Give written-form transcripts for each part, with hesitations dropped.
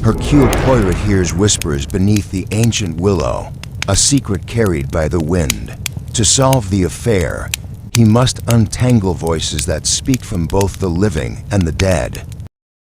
Hercule Poirot hears whispers beneath the ancient willow, a secret carried by the wind. To solve the affair, he must untangle voices that speak from both the living and the dead.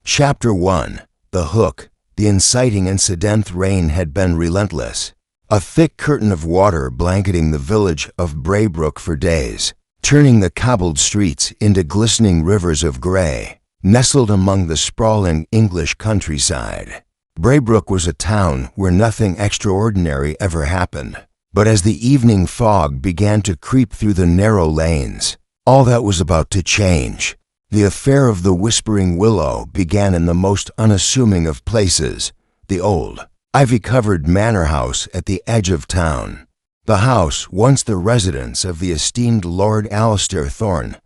Chapter 1. The Hook. The inciting incident. Rain had been relentless, a thick curtain of water blanketing the village of Braybrook for days, turning the cobbled streets into glistening rivers of gray. Nestled among the sprawling English countryside, Braybrook was a town where nothing extraordinary ever happened. But as the evening fog began to creep through the narrow lanes, all that was about to change. The affair of the Whispering Willow began in the most unassuming of places, the old, ivy-covered manor house at the edge of town. The house, once the residence of the esteemed Lord Alistair Thorne,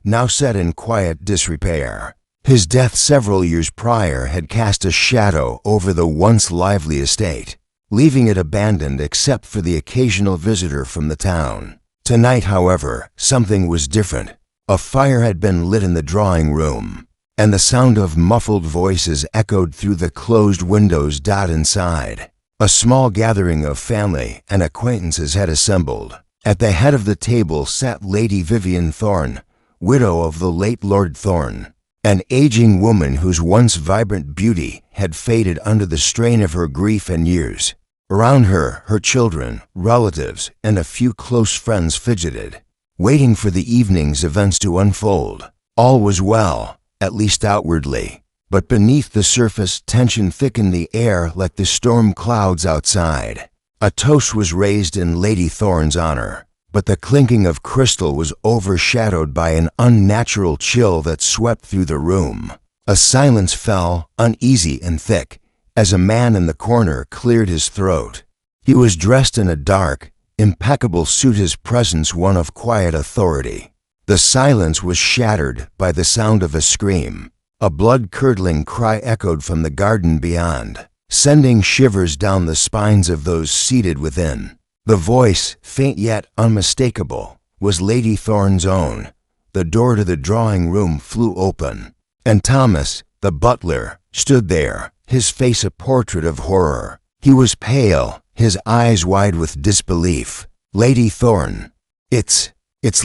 now set in quiet disrepair. His death several years prior had cast a shadow over the once lively estate, leaving it abandoned except for the occasional visitor from the town. Tonight, however, something was different. A fire had been lit in the drawing room, and the sound of muffled voices echoed through the closed windows. Inside, a small gathering of family and acquaintances had assembled. At the head of the table sat Lady Vivian Thorne, widow of the late Lord Thorne, an aging woman whose once vibrant beauty had faded under the strain of her grief and years. Around her, her children, relatives, and a few close friends fidgeted, waiting for the evening's events to unfold. All was well, at least outwardly, but beneath the surface tension thickened the air like the storm clouds outside. A toast was raised in Lady Thorne's honor, but the clinking of crystal was overshadowed by an unnatural chill that swept through the room. A silence fell, uneasy and thick, as a man in the corner cleared his throat. He was dressed in a dark, impeccable suit, his presence one of quiet authority. The silence was shattered by the sound of a scream. A blood-curdling cry echoed from the garden beyond, sending shivers down the spines of those seated within. The voice, faint yet unmistakable, was Lady Thorne's own. The door to the drawing room flew open, and Thomas, the butler, stood there, his face a portrait of horror. He was pale, his eyes wide with disbelief. Lady Thorne. It's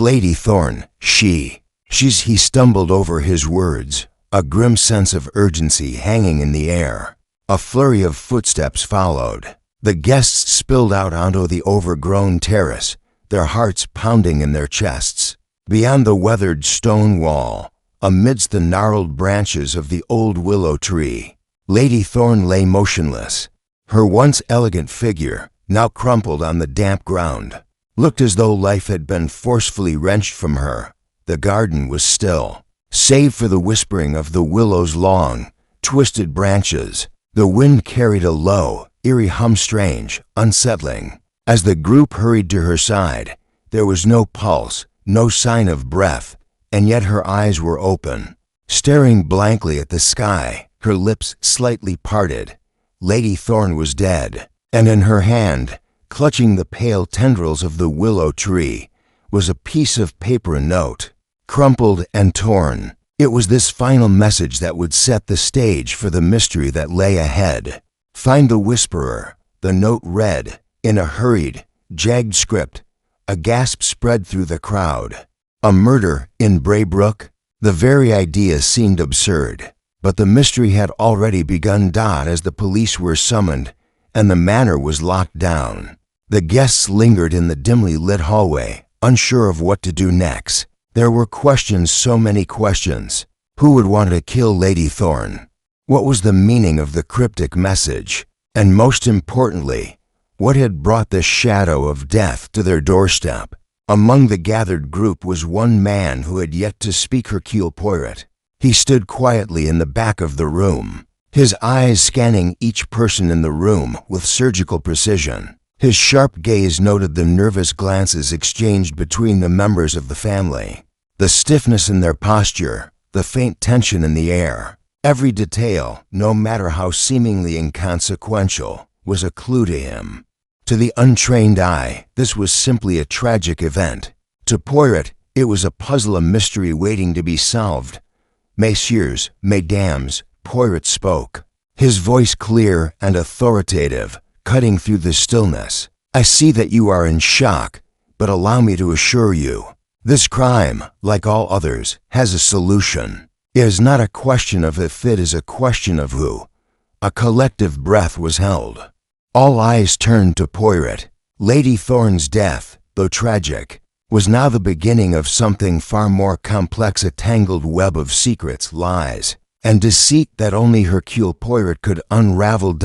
Lady Thorne. She's. He stumbled over his words, a grim sense of urgency hanging in the air. A flurry of footsteps followed. The guests spilled out onto the overgrown terrace, their hearts pounding in their chests. Beyond the weathered stone wall, amidst the gnarled branches of the old willow tree, Lady Thorne lay motionless. Her once elegant figure, now crumpled on the damp ground, looked as though life had been forcefully wrenched from her. The garden was still, save for the whispering of the willow's long, twisted branches. The wind carried a low, eerie hum, strange, unsettling. As the group hurried to her side, there was no pulse, no sign of breath, and yet her eyes were open, staring blankly at the sky, her lips slightly parted. Lady Thorne was dead, and in her hand, clutching the pale tendrils of the willow tree, was a piece of paper, a note, crumpled and torn. It was this final message that would set the stage for the mystery that lay ahead. Find the whisperer, the note read, in a hurried, jagged script. A gasp spread through the crowd. A murder in Braybrook? The very idea seemed absurd, but the mystery had already begun. As the police were summoned, and the manor was locked down, the guests lingered in the dimly lit hallway, unsure of what to do next. There were questions, so many questions. Who would want to kill Lady Thorne? What was the meaning of the cryptic message? And most importantly, what had brought the shadow of death to their doorstep? Among the gathered group was one man who had yet to speak, Hercule Poirot. He stood quietly in the back of the room, his eyes scanning each person in the room with surgical precision. His sharp gaze noted the nervous glances exchanged between the members of the family, the stiffness in their posture, the faint tension in the air. Every detail, no matter how seemingly inconsequential, was a clue to him. To the untrained eye, this was simply a tragic event. To Poirot, it was a puzzle, a mystery waiting to be solved. Messieurs, mesdames, Poirot spoke. his voice clear and authoritative, cutting through the stillness. "I see that you are in shock, but allow me to assure you, this crime, like all others, has a solution. It is not a question of if, it is a question of who." A collective breath was held. All eyes turned to Poirot. Lady Thorne's death, though tragic, was now the beginning of something far more complex, a tangled web of secrets, lies, and deceit that only Hercule Poirot could unravel.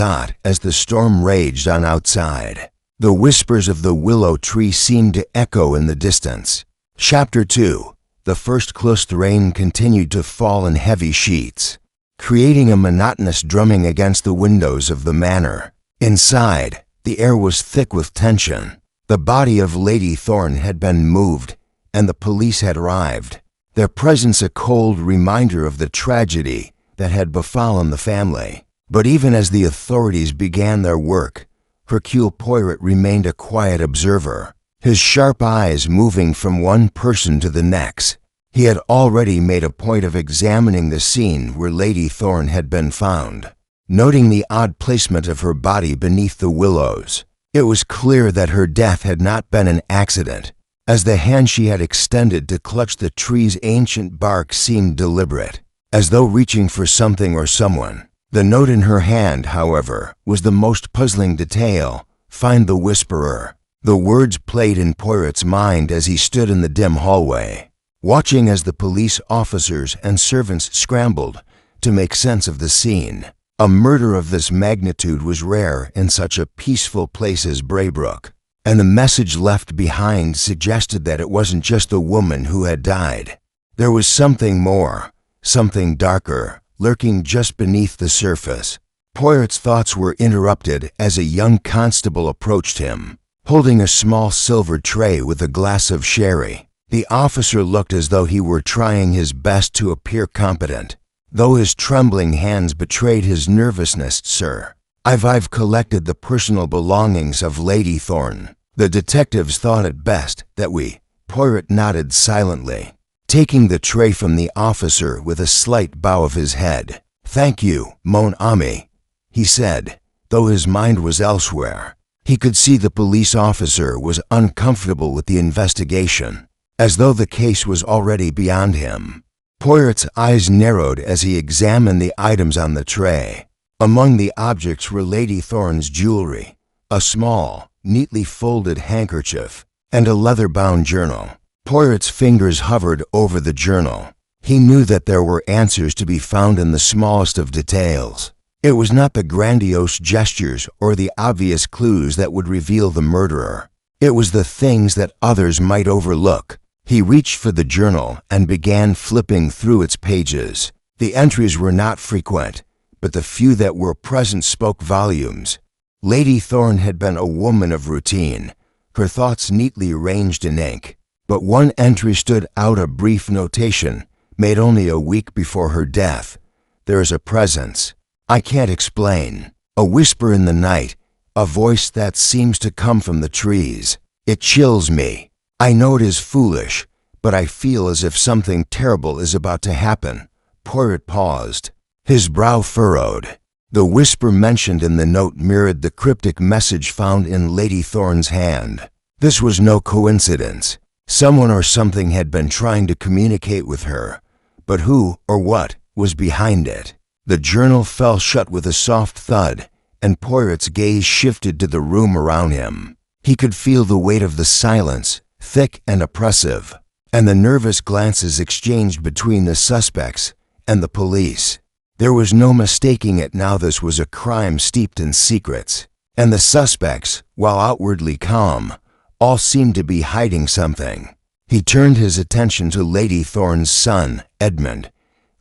As the storm raged on outside, the whispers of the willow tree seemed to echo in the distance. Chapter 2. The first close rain continued to fall in heavy sheets, creating a monotonous drumming against the windows of the manor. Inside, the air was thick with tension. The body of Lady Thorne had been moved, and the police had arrived, their presence a cold reminder of the tragedy that had befallen the family. But even as the authorities began their work, Hercule Poirot remained a quiet observer, his sharp eyes moving from one person to the next. He had already made a point of examining the scene where Lady Thorne had been found, noting the odd placement of her body beneath the willows. It was clear that her death had not been an accident, as the hand she had extended to clutch the tree's ancient bark seemed deliberate, as though reaching for something or someone. The note in her hand, however, was the most puzzling detail. "Find the whisperer." The words played in Poirot's mind as he stood in the dim hallway, watching as the police officers and servants scrambled to make sense of the scene. A murder of this magnitude was rare in such a peaceful place as Braybrook, and the message left behind suggested that it wasn't just the woman who had died. There was something more, something darker, lurking just beneath the surface. Poirot's thoughts were interrupted as a young constable approached him, holding a small silver tray with a glass of sherry. The officer looked as though he were trying his best to appear competent, though his trembling hands betrayed his nervousness. "Sir, I've collected the personal belongings of Lady Thorne. The detectives thought it best that we—" Poirot nodded silently, taking the tray from the officer with a slight bow of his head. "Thank you, mon ami," he said, though his mind was elsewhere. He could see the police officer was uncomfortable with the investigation, as though the case was already beyond him. Poirot's eyes narrowed as he examined the items on the tray. Among the objects were Lady Thorne's jewelry, a small, neatly folded handkerchief, and a leather-bound journal. Poirot's fingers hovered over the journal. He knew that there were answers to be found in the smallest of details. It was not the grandiose gestures or the obvious clues that would reveal the murderer. It was the things that others might overlook. He reached for the journal and began flipping through its pages. The entries were not frequent, but the few that were present spoke volumes. Lady Thorne had been a woman of routine, her thoughts neatly arranged in ink. But one entry stood out, a brief notation made only a week before her death. "There is a presence I can't explain, a whisper in the night, a voice that seems to come from the trees. It chills me. I know it is foolish, but I feel as if something terrible is about to happen." Poirot paused, his brow furrowed. The whisper mentioned in the note mirrored the cryptic message found in Lady Thorne's hand. This was no coincidence. Someone or something had been trying to communicate with her, but who or what was behind it? The journal fell shut with a soft thud, and Poirot's gaze shifted to the room around him. He could feel the weight of the silence, thick and oppressive, and the nervous glances exchanged between the suspects and the police. There was no mistaking it now. This was a crime steeped in secrets, and the suspects, while outwardly calm, all seemed to be hiding something. He turned his attention to Lady Thorne's son, Edmund,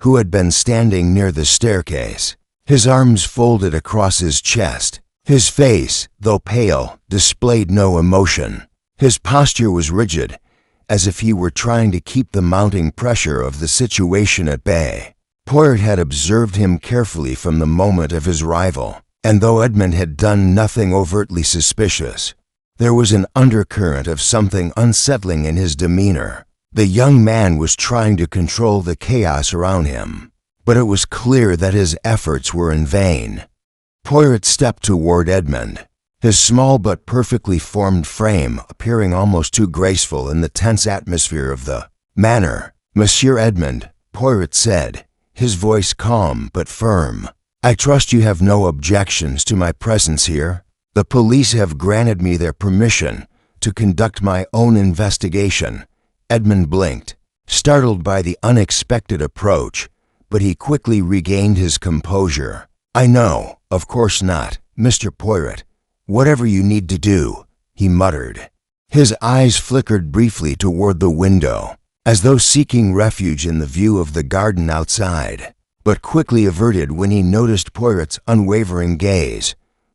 who had been standing near the staircase, his arms folded across his chest. His face, though pale, displayed no emotion. His posture was rigid, as if he were trying to keep the mounting pressure of the situation at bay. Poirot had observed him carefully from the moment of his arrival, and though Edmund had done nothing overtly suspicious, there was an undercurrent of something unsettling in his demeanor. The young man was trying to control the chaos around him. but it was clear that his efforts were in vain. Poirot stepped toward Edmund, his small but perfectly formed frame appearing almost too graceful in the tense atmosphere of the manor. "Monsieur Edmund," Poirot said, his voice calm but firm, "I trust you have no objections to my presence here. The police have granted me their permission to conduct my own investigation." Edmund blinked, startled by the unexpected approach, but he quickly regained his composure. "I know, of course not, Mr. Poirot. Whatever you need to do," he muttered. His eyes flickered briefly toward the window, as though seeking refuge in the view of the garden outside, but quickly averted when he noticed Poirot's unwavering gaze.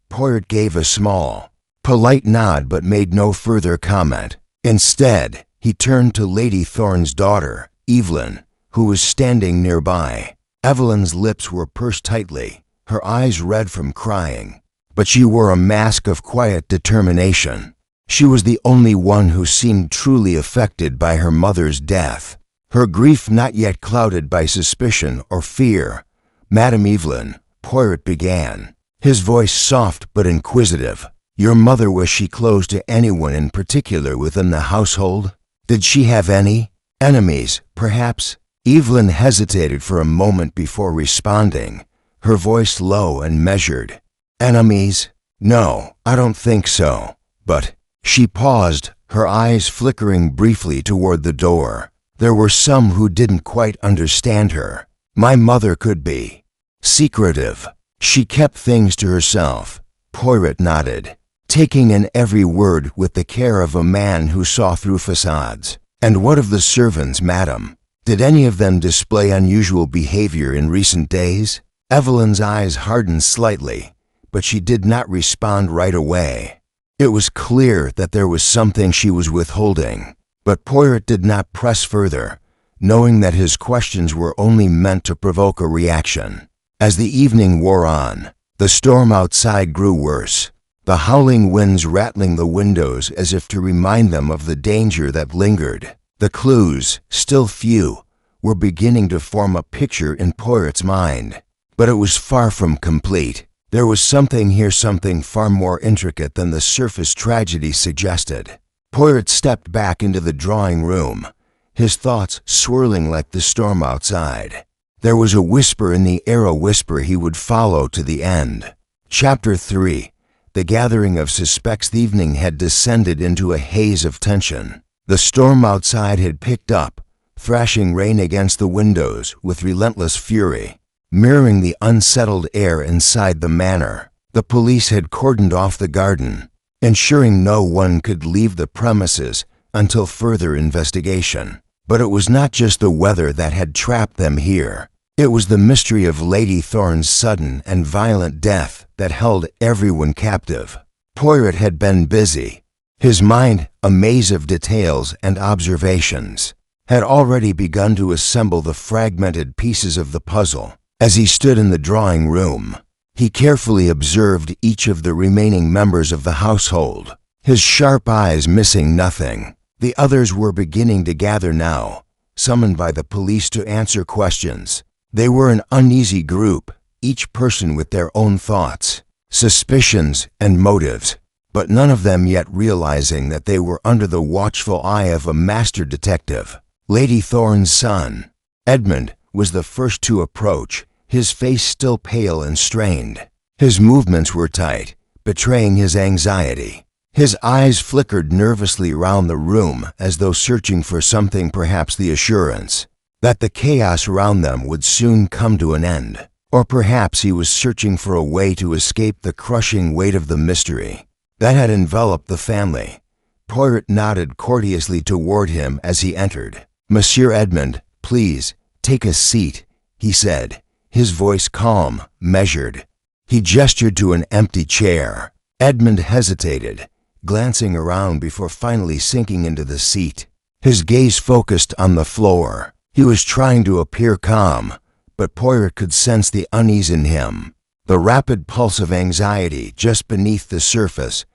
Poirot gave a small, polite nod but made no further comment. Instead, he turned to Lady Thorne's daughter, Evelyn, who was standing nearby. Evelyn's lips were pursed tightly, her eyes red from crying, but she wore a mask of quiet determination. She was the only one who seemed truly affected by her mother's death, her grief not yet clouded by suspicion or fear. "Madame Evelyn," Poirot began, his voice soft but inquisitive, "your mother, was she close to anyone in particular within the household? Did she have any enemies, perhaps?" Evelyn hesitated for a moment before responding, her voice low and measured. "Enemies? No, I don't think so. But—" She paused, her eyes flickering briefly toward the door. There were some who didn't quite understand her. "My mother could be secretive. She kept things to herself." Poirot nodded, taking in every word with the care of a man who saw through facades. "And what of the servants, madam? Did any of them display unusual behavior in recent days?" Evelyn's eyes hardened slightly, but she did not respond right away. It was clear that there was something she was withholding, but Poirot did not press further, knowing that his questions were only meant to provoke a reaction. As the evening wore on, the storm outside grew worse, the howling winds rattling the windows as if to remind them of the danger that lingered. The clues, still few, were beginning to form a picture in Poirot's mind, but it was far from complete. There was something here, something far more intricate than the surface tragedy suggested. Poirot stepped back into the drawing room, his thoughts swirling like the storm outside. There was a whisper in the air, a whisper he would follow to the end. Chapter 3. The gathering of suspects. The evening had descended into a haze of tension. The storm outside had picked up, thrashing rain against the windows with relentless fury, mirroring the unsettled air inside the manor. The police had cordoned off the garden, ensuring no one could leave the premises until further investigation. But it was not just the weather that had trapped them here. It was the mystery of Lady Thorne's sudden and violent death that held everyone captive. Poirot had been busy. His mind, a maze of details and observations, had already begun to assemble the fragmented pieces of the puzzle. As he stood in the drawing room, he carefully observed each of the remaining members of the household, his sharp eyes missing nothing. The others were beginning to gather now, summoned by the police to answer questions. They were an uneasy group, each person with their own thoughts, suspicions, and motives, but none of them yet realizing that they were under the watchful eye of a master detective. Lady Thorne's son, Edmund, was the first to approach, his face still pale and strained. His movements were tight, betraying his anxiety. His eyes flickered nervously around the room as though searching for something, perhaps the assurance that the chaos around them would soon come to an end. Or perhaps he was searching for a way to escape the crushing weight of the mystery that had enveloped the family. Poirot nodded courteously toward him as he entered. "Monsieur Edmund, please, take a seat," he said, his voice calm, measured. He gestured to an empty chair. Edmund hesitated, glancing around before finally sinking into the seat. His gaze focused on the floor. He was trying to appear calm, but Poirot could sense the unease in him, the rapid pulse of anxiety just beneath the surface.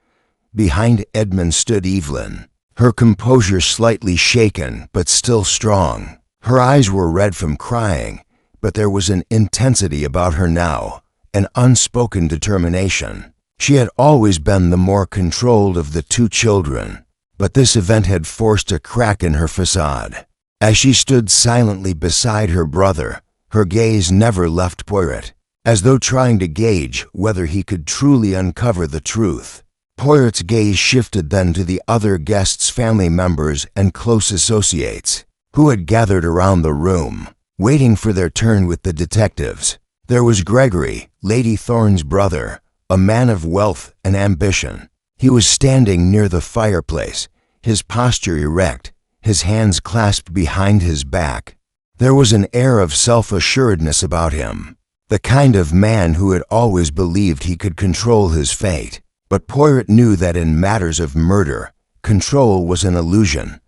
Behind Edmund stood Evelyn, her composure slightly shaken but still strong. Her eyes were red from crying, but there was an intensity about her now, an unspoken determination. She had always been the more controlled of the two children, but this event had forced a crack in her facade. As she stood silently beside her brother, her gaze never left Poirot, as though trying to gauge whether he could truly uncover the truth. Poirot's gaze shifted then to the other guests' family members and close associates, who had gathered around the room, waiting for their turn with the detectives. There was Gregory, Lady Thorne's brother, a man of wealth and ambition. He was standing near the fireplace, his posture erect, his hands clasped behind his back. There was an air of self-assuredness about him, the kind of man who had always believed he could control his fate. But Poirot knew that in matters of murder, control was an illusion.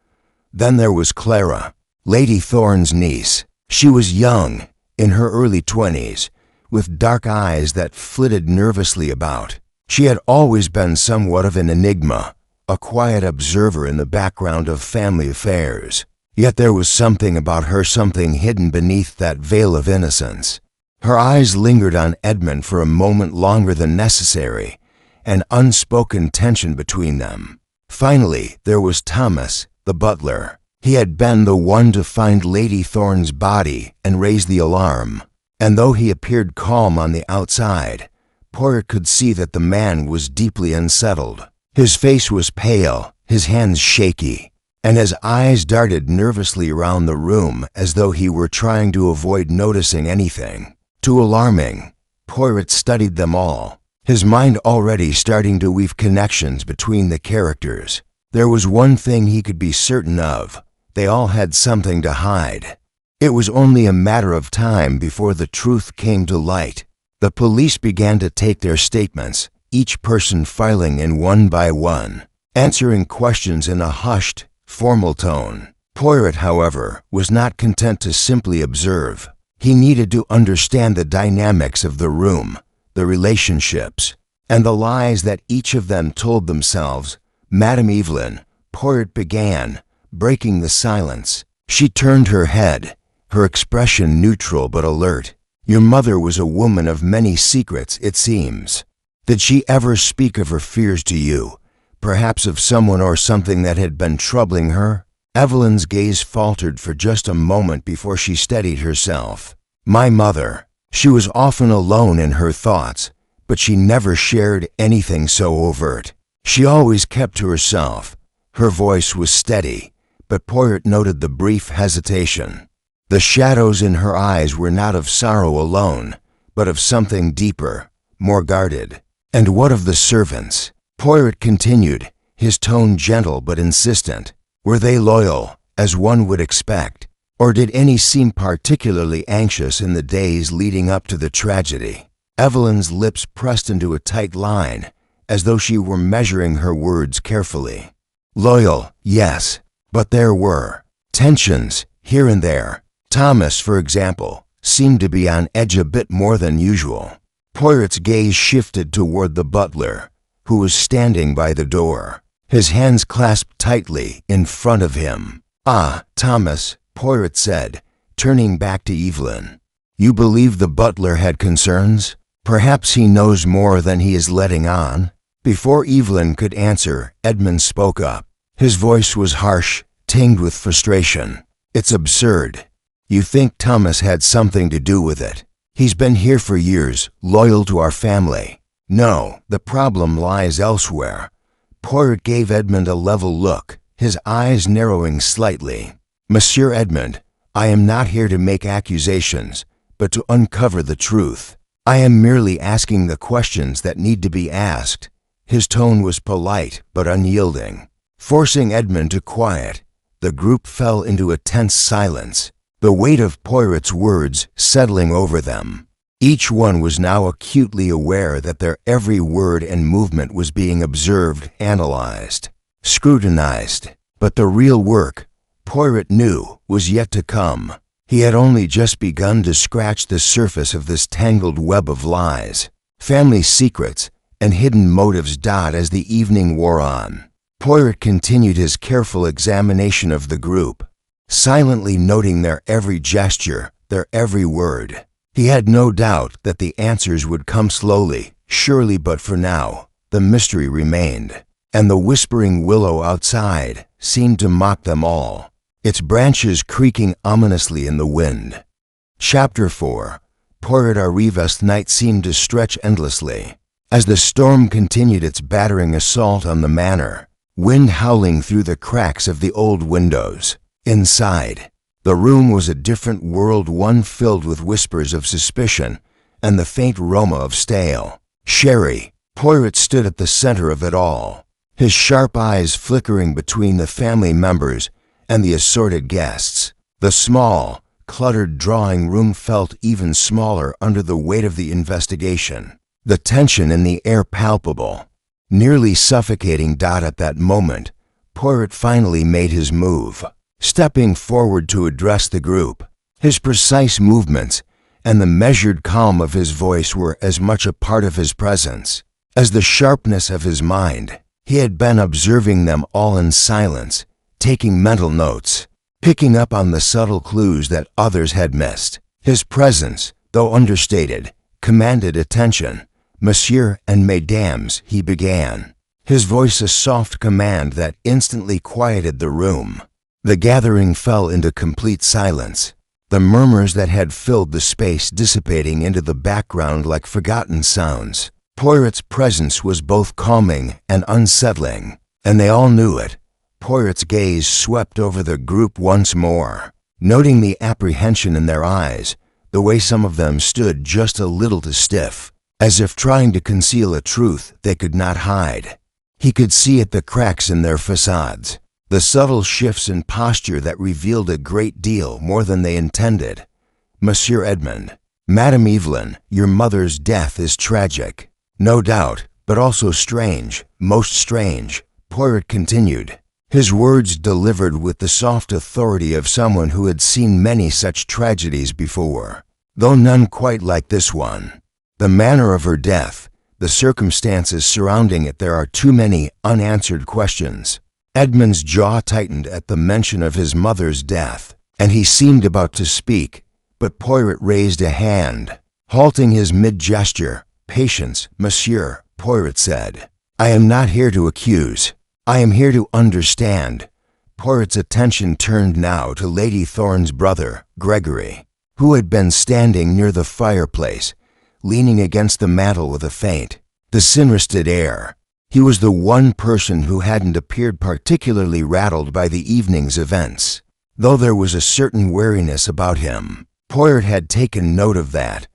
Then there was Clara, Lady Thorne's niece. She was young, in her early 20s, with dark eyes that flitted nervously about. She had always been somewhat of an enigma, a quiet observer in the background of family affairs. Yet there was something about her, something hidden beneath that veil of innocence. Her eyes lingered on Edmund for a moment longer than necessary, an unspoken tension between them. Finally, there was Thomas, the butler. He had been the one to find Lady Thorne's body and raise the alarm, and though he appeared calm on the outside, Poirot could see that the man was deeply unsettled. His face was pale, his hands shaky, and his eyes darted nervously around the room as though he were trying to avoid noticing anything too alarming. Poirot studied them all, his mind already starting to weave connections between the characters. There was one thing he could be certain of: they all had something to hide. It was only a matter of time before the truth came to light. The police began to take their statements, each person filing in one by one, answering questions in a hushed, formal tone. Poirot, however, was not content to simply observe. He needed to understand the dynamics of the room, the relationships, and the lies that each of them told themselves. "Madame Evelyn," Poirot began, breaking the silence. She turned her head, her expression neutral but alert. "Your mother was a woman of many secrets, it seems. Did she ever speak of her fears to you, perhaps of someone or something that had been troubling her?" Evelyn's gaze faltered for just a moment before she steadied herself. "My mother. She was often alone in her thoughts, but she never shared anything so overt. She always kept to herself." Her voice was steady, but Poirot noted the brief hesitation. The shadows in her eyes were not of sorrow alone, but of something deeper, more guarded. "And what of the servants?" Poirot continued, his tone gentle but insistent. "Were they loyal, as one would expect? Or did any seem particularly anxious in the days leading up to the tragedy?" Evelyn's lips pressed into a tight line, as though she were measuring her words carefully. "Loyal, yes, but there were tensions here and there. Thomas, for example, seemed to be on edge a bit more than usual." Poirot's gaze shifted toward the butler, who was standing by the door, his hands clasped tightly in front of him. "Ah, Thomas," Poirot said, turning back to Evelyn. "You believe the butler had concerns? Perhaps he knows more than he is letting on?" Before Evelyn could answer, Edmund spoke up. His voice was harsh, tinged with frustration. "It's absurd. You think Thomas had something to do with it. He's been here for years, loyal to our family. No, the problem lies elsewhere." Poirot gave Edmund a level look, his eyes narrowing slightly. "Monsieur Edmund, I am not here to make accusations, but to uncover the truth. I am merely asking the questions that need to be asked." His tone was polite but unyielding. Forcing Edmund to quiet, the group fell into a tense silence, the weight of Poirot's words settling over them. Each one was now acutely aware that their every word and movement was being observed, analyzed, scrutinized. But the real work, Poirot knew, was yet to come. He had only just begun to scratch the surface of this tangled web of lies, family secrets, and hidden motives. As the evening wore on, Poirot continued his careful examination of the group, silently noting their every gesture, their every word. He had no doubt that the answers would come slowly, surely, but for now, the mystery remained, and the whispering willow outside seemed to mock them all, its branches creaking ominously in the wind. Chapter 4. Poirot Arrivas. Night seemed to stretch endlessly. As the storm continued its battering assault on the manor, wind howling through the cracks of the old windows. Inside, the room was a different world, one filled with whispers of suspicion and the faint aroma of stale sherry. Poirot stood at the center of it all, his sharp eyes flickering between the family members and the assorted guests. The small, cluttered drawing room felt even smaller under the weight of the investigation, the tension in the air palpable, nearly suffocating. At that moment, Poirot finally made his move, stepping forward to address the group. His precise movements and the measured calm of his voice were as much a part of his presence as the sharpness of his mind. He had been observing them all in silence, taking mental notes, picking up on the subtle clues that others had missed. His presence, though understated, commanded attention. "Monsieur and mesdames," he began, his voice a soft command that instantly quieted the room. The gathering fell into complete silence, the murmurs that had filled the space dissipating into the background like forgotten sounds. Poirot's presence was both calming and unsettling, and they all knew it. Poirot's gaze swept over the group once more, noting the apprehension in their eyes, the way some of them stood just a little too stiff, as if trying to conceal a truth they could not hide. He could see at the cracks in their facades, the subtle shifts in posture that revealed a great deal more than they intended. "Monsieur Edmond, Madame Evelyn, your mother's death is tragic, no doubt, but also strange, most strange," Poirot continued, his words delivered with the soft authority of someone who had seen many such tragedies before, though none quite like this one. "The manner of her death, the circumstances surrounding it, there are too many unanswered questions." Edmund's jaw tightened at the mention of his mother's death, and he seemed about to speak, but Poirot raised a hand, halting his mid-gesture. "Patience, monsieur," Poirot said. "I am not here to accuse. I am here to understand." Poirot's attention turned now to Lady Thorne's brother, Gregory, who had been standing near the fireplace, leaning against the mantel with a faint, disinterested air. He was the one person who hadn't appeared particularly rattled by the evening's events, though there was a certain wariness about him. Poirot had taken note of that.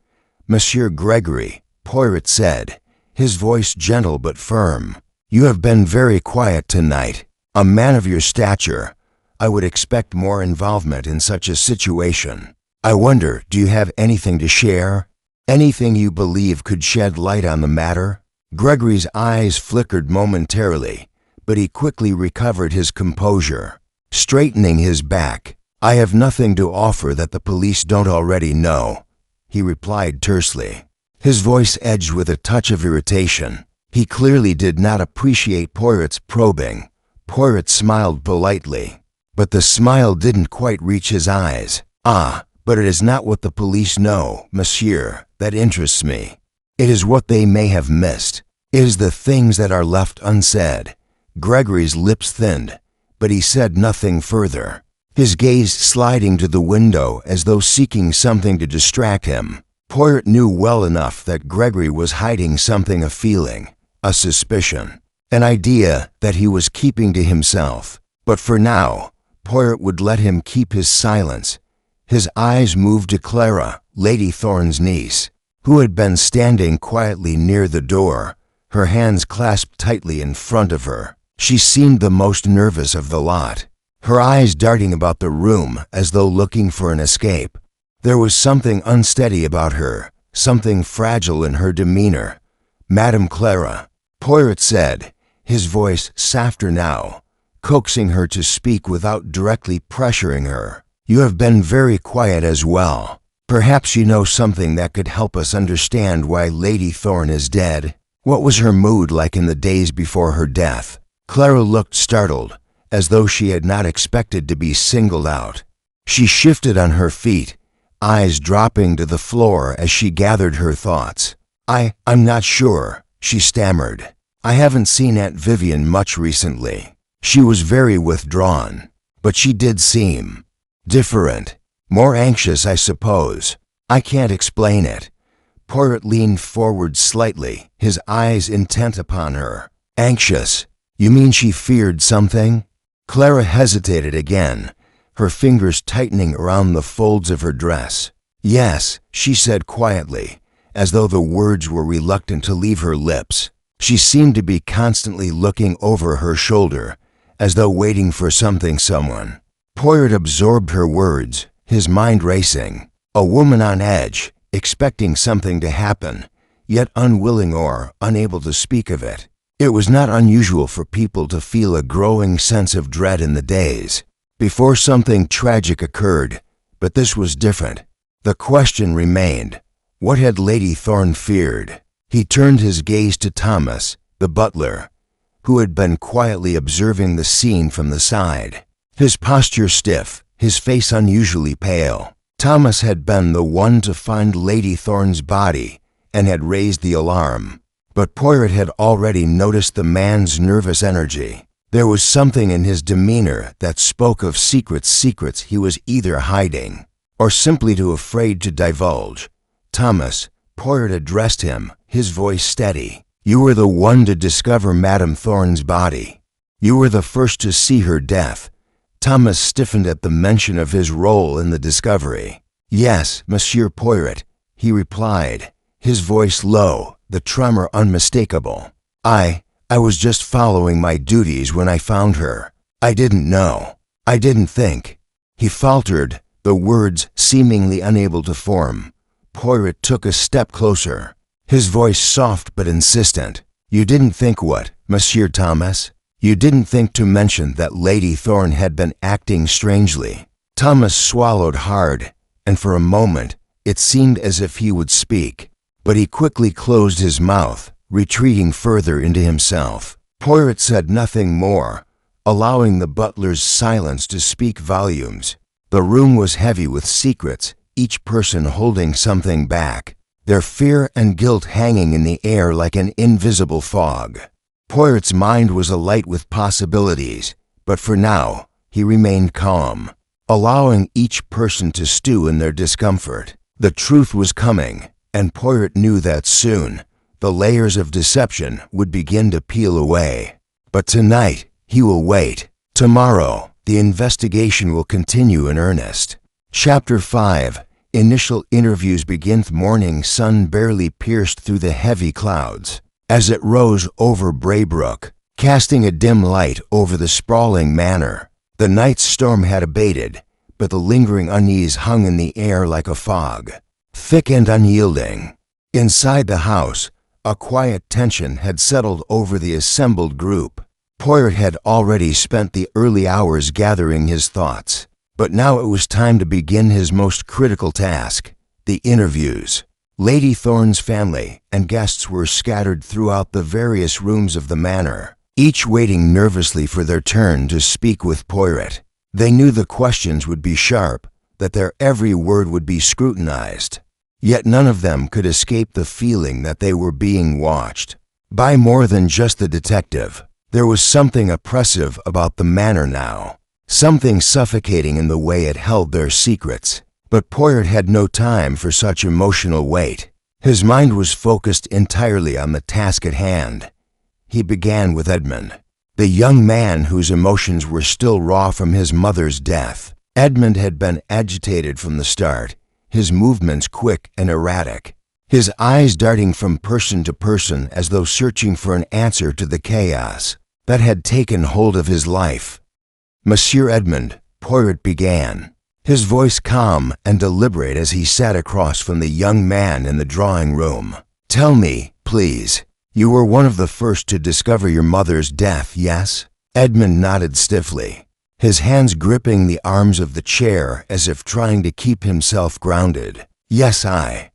"Monsieur Gregory," Poirot said, his voice gentle but firm, "you have been very quiet tonight. A man of your stature, I would expect more involvement in such a situation. I wonder, do you have anything to share? Anything you believe could shed light on the matter?" Gregory's eyes flickered momentarily, but he quickly recovered his composure, straightening his back. "I have nothing to offer that the police don't already know," he replied tersely, his voice edged with a touch of irritation. He clearly did not appreciate Poirot's probing. Poirot smiled politely, but the smile didn't quite reach his eyes. "Ah, but it is not what the police know, monsieur, that interests me. It is what they may have missed. It is the things that are left unsaid." Gregory's lips thinned, but he said nothing further, his gaze sliding to the window as though seeking something to distract him. Poirot knew well enough that Gregory was hiding something, a feeling, a suspicion, an idea that he was keeping to himself. But for now, Poirot would let him keep his silence. His eyes moved to Clara, Lady Thorne's niece, who had been standing quietly near the door, her hands clasped tightly in front of her. She seemed the most nervous of the lot, her eyes darting about the room as though looking for an escape. There was something unsteady about her, something fragile in her demeanor. "Madame Clara," Poirot said, his voice softer now, coaxing her to speak without directly pressuring her. "You have been very quiet as well. Perhaps you know something that could help us understand why Lady Thorne is dead. What was her mood like in the days before her death?" Clara looked startled, as though she had not expected to be singled out. She shifted on her feet, eyes dropping to the floor as she gathered her thoughts. I'm not sure, she stammered. I haven't seen Aunt Vivian much recently. She was very withdrawn, but she did seem different, more anxious, I suppose. I can't explain it. Poirot leaned forward slightly, his eyes intent upon her. Anxious? You mean she feared something? Clara hesitated again, her fingers tightening around the folds of her dress. Yes, she said quietly, as though the words were reluctant to leave her lips. She seemed to be constantly looking over her shoulder, as though waiting for someone. Poirot absorbed her words, his mind racing. A woman on edge, expecting something to happen, yet unwilling or unable to speak of it. It was not unusual for people to feel a growing sense of dread in the days before something tragic occurred, but this was different. The question remained, what had Lady Thorne feared? He turned his gaze to Thomas, the butler, who had been quietly observing the scene from the side. His posture stiff, his face unusually pale. Thomas had been the one to find Lady Thorne's body and had raised the alarm, but Poirot had already noticed the man's nervous energy. There was something in his demeanor that spoke of secrets he was either hiding or simply too afraid to divulge. Thomas, Poirot addressed him, his voice steady. You were the one to discover Madame Thorne's body. You were the first to see her death. Thomas stiffened at the mention of his role in the discovery. Yes, Monsieur Poirot, he replied, his voice low, the tremor unmistakable. I was just following my duties when I found her. I didn't know. I didn't think. He faltered, the words seemingly unable to form. Poirot took a step closer, his voice soft but insistent. You didn't think what, Monsieur Thomas? You didn't think to mention that Lady Thorne had been acting strangely. Thomas swallowed hard, and for a moment it seemed as if he would speak, but he quickly closed his mouth, retreating further into himself. Poirot said nothing more, allowing the butler's silence to speak volumes. The room was heavy with secrets, each person holding something back, their fear and guilt hanging in the air like an invisible fog. Poirot's mind was alight with possibilities, but for now, he remained calm, allowing each person to stew in their discomfort. The truth was coming, and Poirot knew that soon, the layers of deception would begin to peel away. But tonight, he will wait. Tomorrow, the investigation will continue in earnest. Chapter 5. Initial interviews begin. The morning sun barely pierced through the heavy clouds as it rose over Braybrook, casting a dim light over the sprawling manor. The night's storm had abated, but the lingering unease hung in the air like a fog, thick and unyielding. Inside the house, a quiet tension had settled over the assembled group. Poirot had already spent the early hours gathering his thoughts, but now it was time to begin his most critical task, the interviews. Lady Thorne's family and guests were scattered throughout the various rooms of the manor, each waiting nervously for their turn to speak with Poirot. They knew the questions would be sharp, that their every word would be scrutinized. Yet none of them could escape the feeling that they were being watched by more than just the detective. There was something oppressive about the manor now, something suffocating in the way it held their secrets. But Poirot had no time for such emotional weight. His mind was focused entirely on the task at hand. He began with Edmund, the young man whose emotions were still raw from his mother's death. Edmund had been agitated from the start, his movements quick and erratic, his eyes darting from person to person as though searching for an answer to the chaos that had taken hold of his life. Monsieur Edmund, Poirot began, his voice calm and deliberate as he sat across from the young man in the drawing room. Tell me, please, you were one of the first to discover your mother's death, yes? Edmund nodded stiffly, his hands gripping the arms of the chair as if trying to keep himself grounded. Yes, I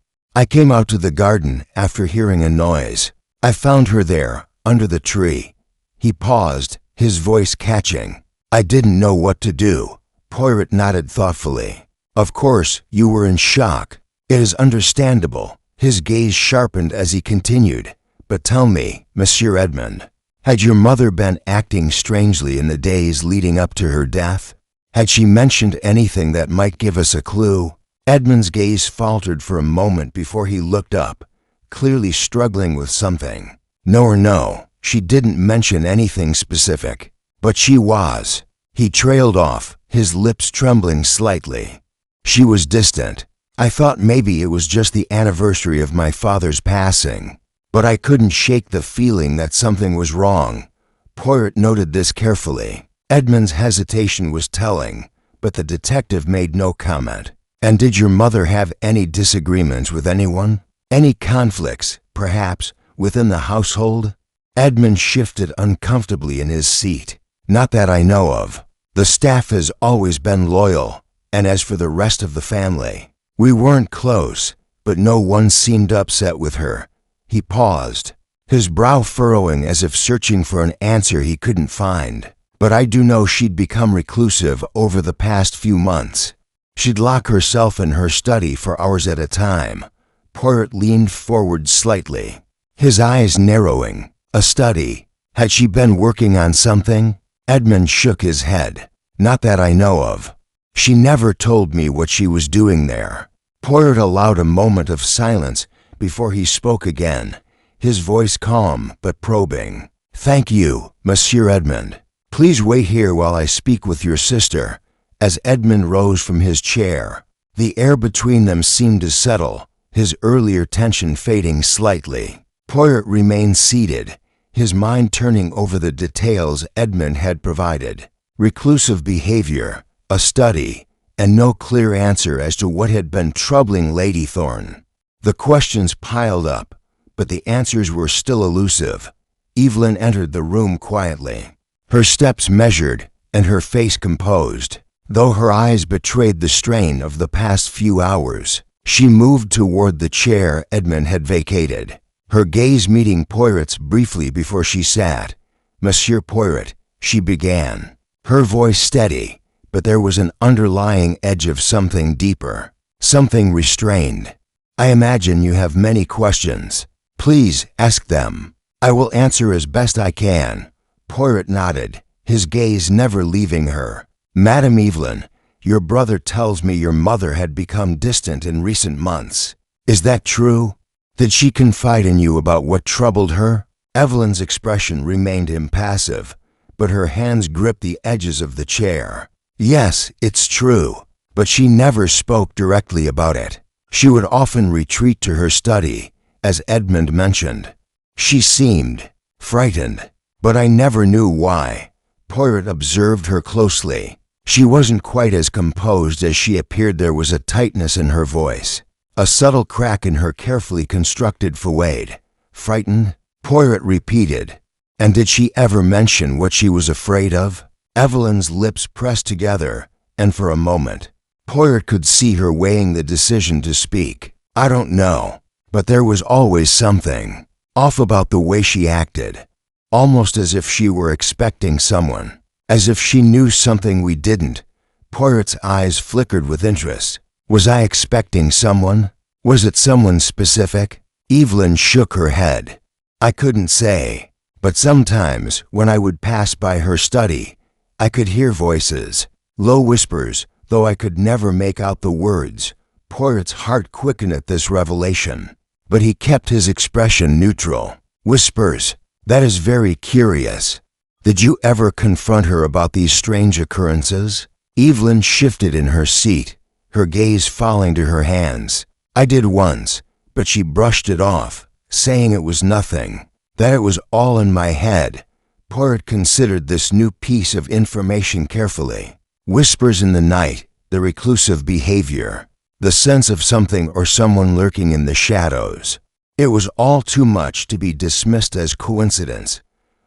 came out to the garden after hearing a noise. I found her there, under the tree. He paused, his voice catching. I didn't know what to do. Poirot nodded thoughtfully. Of course, you were in shock. It is understandable. His gaze sharpened as he continued. But tell me, Monsieur Edmond, had your mother been acting strangely in the days leading up to her death? Had she mentioned anything that might give us a clue? Edmund's gaze faltered for a moment before he looked up, clearly struggling with something. No, she didn't mention anything specific. But she was. He trailed off, his lips trembling slightly. She was distant. I thought maybe it was just the anniversary of my father's passing. But I couldn't shake the feeling that something was wrong. Poirot noted this carefully. Edmund's hesitation was telling, but the detective made no comment. And did your mother have any disagreements with anyone? Any conflicts, perhaps, within the household? Edmund shifted uncomfortably in his seat. Not that I know of. The staff has always been loyal, and as for the rest of the family, we weren't close, but no one seemed upset with her. He paused, his brow furrowing as if searching for an answer he couldn't find. But I do know she'd become reclusive over the past few months. She'd lock herself in her study for hours at a time. Poirot leaned forward slightly, his eyes narrowing. A study. Had she been working on something? Edmund shook his head. Not that I know of. She never told me what she was doing there. Poirot allowed a moment of silence before he spoke again, his voice calm but probing. Thank you, Monsieur Edmund. Please wait here while I speak with your sister. As Edmund rose from his chair, the air between them seemed to settle, his earlier tension fading slightly. Poirot remained seated, his mind turning over the details Edmund had provided. Reclusive behavior, a study, and no clear answer as to what had been troubling Lady Thorne. The questions piled up, but the answers were still elusive. Evelyn entered the room quietly, her steps measured and her face composed. Though her eyes betrayed the strain of the past few hours, she moved toward the chair Edmund had vacated, her gaze meeting Poirot's briefly before she sat. Monsieur Poirot, she began, her voice steady, but there was an underlying edge of something deeper, something restrained. I imagine you have many questions. Please ask them. I will answer as best I can. Poirot nodded, his gaze never leaving her. Madame Evelyn, your brother tells me your mother had become distant in recent months. Is that true? Did she confide in you about what troubled her? Evelyn's expression remained impassive, but her hands gripped the edges of the chair. Yes, it's true, but she never spoke directly about it. She would often retreat to her study, as Edmund mentioned. She seemed frightened, but I never knew why. Poirot observed her closely. She wasn't quite as composed as she appeared. There was a tightness in her voice, a subtle crack in her carefully constructed forehead. Frightened? Poirot repeated. And did she ever mention what she was afraid of? Evelyn's lips pressed together, and for a moment, Poirot could see her weighing the decision to speak. I don't know, but there was always something off about the way she acted, almost as if she were expecting someone, as if she knew something we didn't. Poirot's eyes flickered with interest. Was I expecting someone? Was it someone specific? Evelyn shook her head. I couldn't say, but sometimes when I would pass by her study, I could hear voices, low whispers, though I could never make out the words. Poirot's heart quickened at this revelation, but he kept his expression neutral. Whispers, that is very curious. Did you ever confront her about these strange occurrences? Evelyn shifted in her seat, her gaze falling to her hands. I did once, but she brushed it off, saying it was nothing, that it was all in my head. Poirot considered this new piece of information carefully. Whispers in the night, the reclusive behavior, the sense of something or someone lurking in the shadows. It was all too much to be dismissed as coincidence.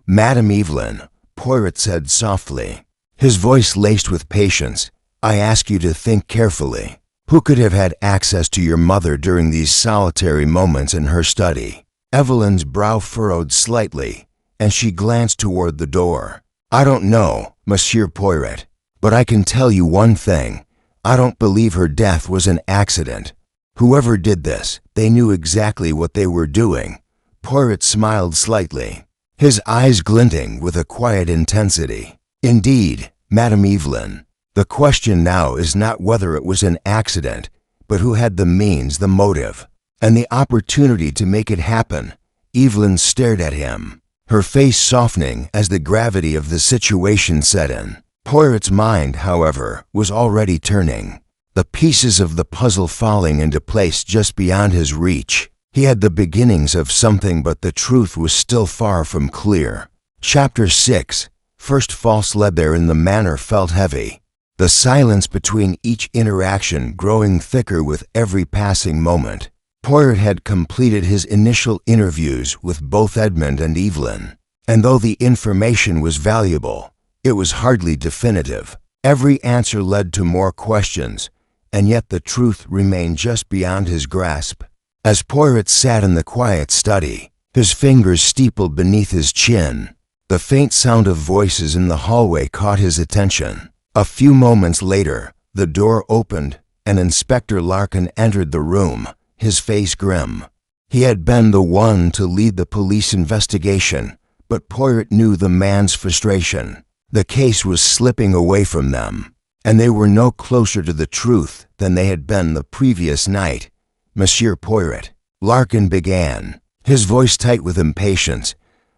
Madame Evelyn, Poirot said softly, his voice laced with patience, I ask you to think carefully. Who could have had access to your mother during these solitary moments in her study? Evelyn's brow furrowed slightly, and she glanced toward the door. I don't know, Monsieur Poirot, but I can tell you one thing. I don't believe her death was an accident. Whoever did this, they knew exactly what they were doing." Poirot smiled slightly, his eyes glinting with a quiet intensity. "Indeed, Madame Evelyn, the question now is not whether it was an accident, but who had the means, the motive, and the opportunity to make it happen." Evelyn stared at him, her face softening as the gravity of the situation set in. Poirot's mind, however, was already turning, the pieces of the puzzle falling into place just beyond his reach. He had the beginnings of something, but the truth was still far from clear. Chapter 6. First false lead. There in the manor felt heavy, the silence between each interaction growing thicker with every passing moment. Poirot had completed his initial interviews with both Edmund and Evelyn, and though the information was valuable, it was hardly definitive. Every answer led to more questions, and yet the truth remained just beyond his grasp. As Poirot sat in the quiet study, his fingers steepled beneath his chin, the faint sound of voices in the hallway caught his attention. A few moments later, the door opened, and Inspector Larkin entered the room, his face grim. He had been the one to lead the police investigation, but Poirot knew the man's frustration. The case was slipping away from them, and they were no closer to the truth than they had been the previous night. "Monsieur Poirot," Larkin began, his voice tight with impatience,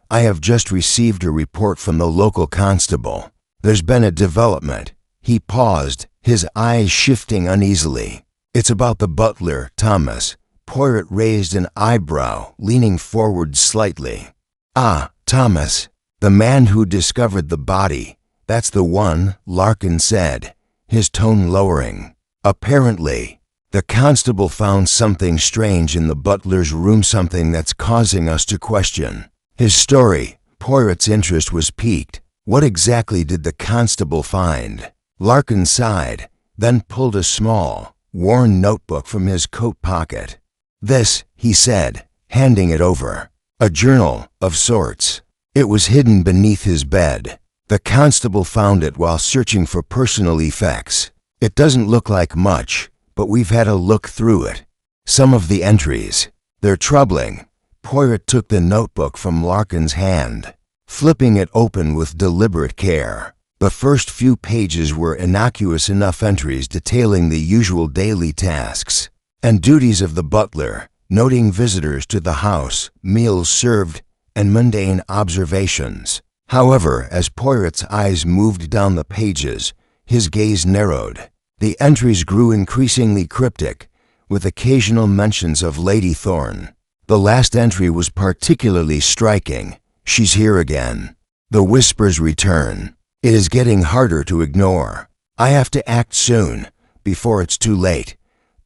"I have just received a report from the local constable. There's been a development." He paused, his eyes shifting uneasily. "It's about the butler, Thomas." Poirot raised an eyebrow, leaning forward slightly. "Ah, Thomas, the man who discovered the body. That's the one," Larkin said, his tone lowering. "Apparently, the constable found something strange in the butler's room, something that's causing us to question his story." Poirot's interest was piqued. What exactly did the constable find? Larkin sighed, then pulled a small, worn notebook from his coat pocket. "This," he said, handing it over. "A journal, of sorts." It was hidden beneath his bed. The constable found it while searching for personal effects. "It doesn't look like much, but we've had a look through it. Some of the entries, they're troubling." Poirot took the notebook from Larkin's hand, flipping it open with deliberate care. The first few pages were innocuous enough entries detailing the usual daily tasks and duties of the butler, noting visitors to the house, meals served, and mundane observations. However, as Poirot's eyes moved down the pages, his gaze narrowed. The entries grew increasingly cryptic, with occasional mentions of Lady Thorne. The last entry was particularly striking. "She's here again." The whispers return. "It is getting harder to ignore. I have to act soon, before it's too late."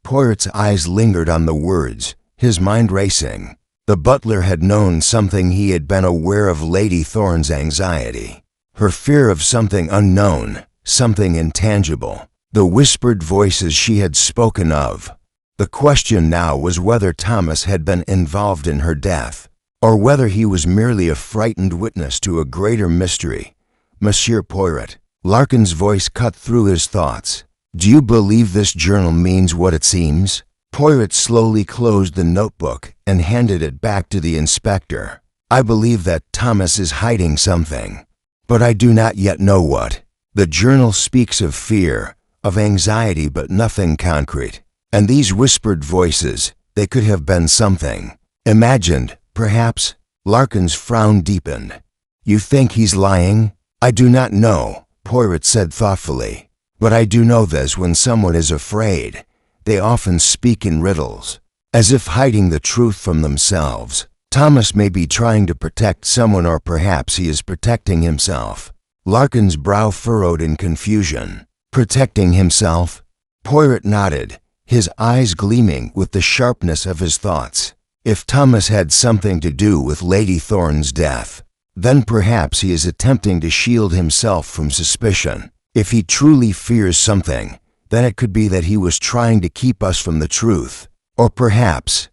Poirot's eyes lingered on the words, his mind racing. The butler had known something. He had been aware of Lady Thorne's anxiety, her fear of something unknown, something intangible, the whispered voices she had spoken of. The question now was whether Thomas had been involved in her death, or whether he was merely a frightened witness to a greater mystery. "Monsieur Poirot," Larkin's voice cut through his thoughts, "do you believe this journal means what it seems?" Poirot slowly closed the notebook and handed it back to the inspector. "I believe that Thomas is hiding something, but I do not yet know what. The journal speaks of fear, of anxiety, but nothing concrete. And these whispered voices, they could have been something imagined, perhaps." Larkin's frown deepened. "You think he's lying?" "I do not know," Poirot said thoughtfully. "But I do know this: when someone is afraid, they often speak in riddles, as if hiding the truth from themselves. Thomas may be trying to protect someone, or perhaps he is protecting himself." Larkin's brow furrowed in confusion. "Protecting himself?" Poirot nodded, his eyes gleaming with the sharpness of his thoughts. "If Thomas had something to do with Lady Thorne's death, then perhaps he is attempting to shield himself from suspicion. If he truly fears something, then it could be that he was trying to keep us from the truth. Or perhaps—"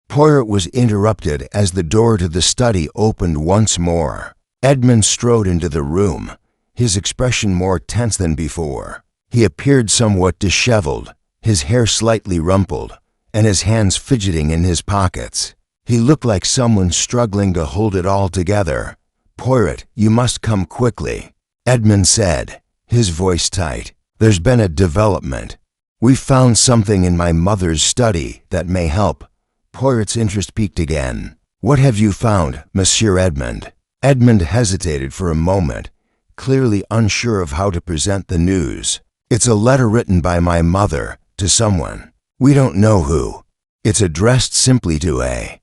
Poirot was interrupted as the door to the study opened once more. Edmund strode into the room, his expression more tense than before. He appeared somewhat disheveled, his hair slightly rumpled, and his hands fidgeting in his pockets. He looked like someone struggling to hold it all together. "Poirot, you must come quickly," Edmund said, his voice tight. "There's been a development. We found something in my mother's study that may help." Poirot's interest peaked again. "What have you found, Monsieur Edmund?" Edmund hesitated for a moment, clearly unsure of how to present the news. "It's a letter written by my mother to someone. We don't know who. It's addressed simply to A,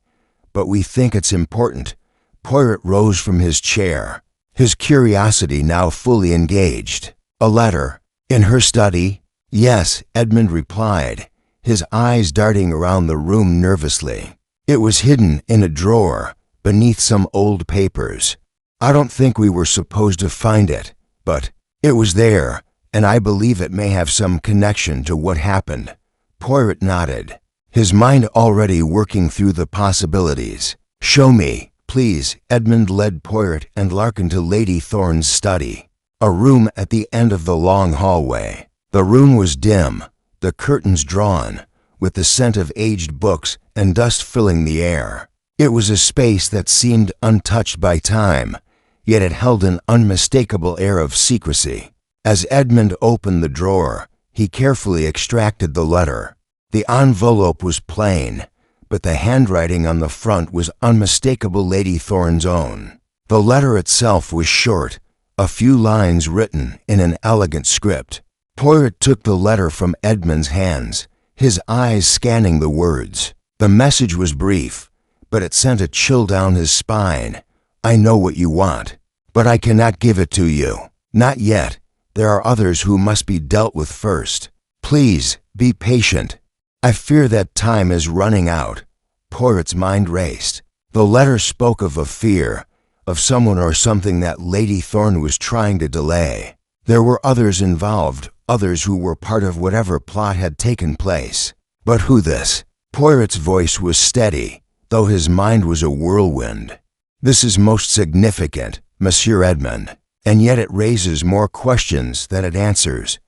but we think it's important." Poirot rose from his chair, his curiosity now fully engaged. "A letter? In her study?" "Yes," Edmund replied, his eyes darting around the room nervously. "It was hidden in a drawer, beneath some old papers. I don't think we were supposed to find it, but it was there, and I believe it may have some connection to what happened." Poirot nodded, his mind already working through the possibilities. "Show me, please." Edmund led Poirot and Larkin to Lady Thorne's study, a room at the end of the long hallway. The room was dim, the curtains drawn, with the scent of aged books and dust filling the air. It was a space that seemed untouched by time, yet it held an unmistakable air of secrecy. As Edmund opened the drawer, he carefully extracted the letter. The envelope was plain, but the handwriting on the front was unmistakable Lady Thorne's own. The letter itself was short, a few lines written in an elegant script. Poirot took the letter from Edmund's hands, his eyes scanning the words. The message was brief, but it sent a chill down his spine. "I know what you want, but I cannot give it to you. Not yet. There are others who must be dealt with first. Please, be patient. I fear that time is running out." Poirot's mind raced. The letter spoke of a fear, of someone or something that Lady Thorne was trying to delay. There were others involved, others who were part of whatever plot had taken place. But who this? Poirot's voice was steady, though his mind was a whirlwind. "This is most significant, Monsieur Edmund, and yet it raises more questions than it answers."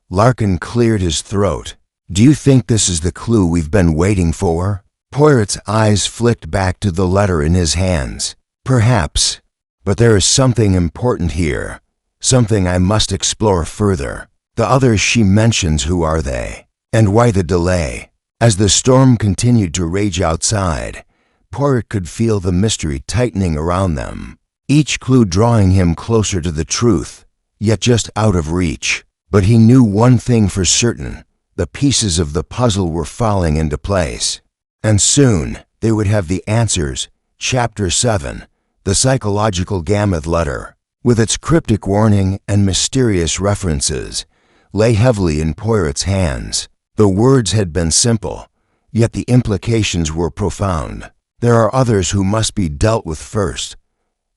Larkin cleared his throat. "Do you think this is the clue we've been waiting for?" Poirot's eyes flicked back to the letter in his hands. "Perhaps, but there is something important here, something I must explore further. The others she mentions, who are they? And why the delay?" As the storm continued to rage outside, Poirot could feel the mystery tightening around them, each clue drawing him closer to the truth, yet just out of reach. But he knew one thing for certain: the pieces of the puzzle were falling into place. And soon they would have the answers. Chapter 7, The Psychological Gamut Letter, with its cryptic warning and mysterious references, lay heavily in Poirot's hands. The words had been simple, yet the implications were profound. There are others who must be dealt with first.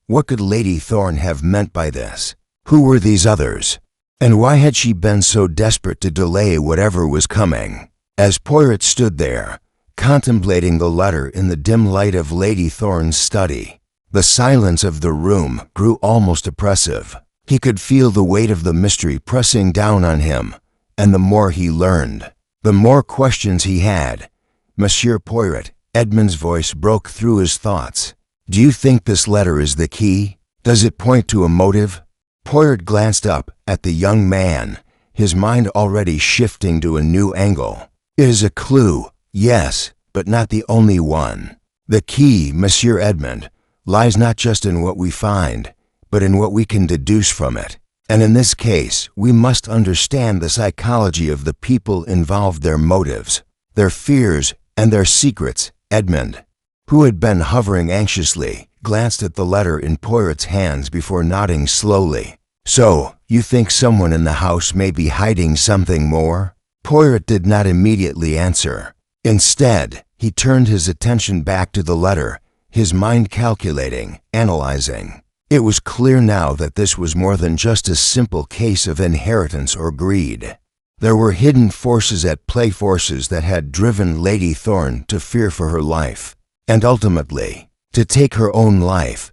What could Lady Thorne have meant by this? Who were these others? And why had she been so desperate to delay whatever was coming? As Poirot stood there, contemplating the letter in the dim light of Lady Thorne's study, the silence of the room grew almost oppressive. He could feel the weight of the mystery pressing down on him, and the more he learned, the more questions he had. "Monsieur Poirot," Edmund's voice broke through his thoughts. "Do you think this letter is the key? Does it point to a motive?" Poirot glanced up at the young man, his mind already shifting to a new angle. "It is a clue, yes, but not the only one. The key, Monsieur Edmund, lies not just in what we find, but in what we can deduce from it. And in this case, we must understand the psychology of the people involved, their motives, their fears, and their secrets." Edmund, who had been hovering anxiously, glanced at the letter in Poirot's hands before nodding slowly. "So, you think someone in the house may be hiding something more?" Poirot did not immediately answer. Instead, he turned his attention back to the letter, his mind calculating, analyzing. It was clear now that this was more than just a simple case of inheritance or greed. There were hidden forces at play, forces that had driven Lady Thorne to fear for her life, and ultimately, to take her own life.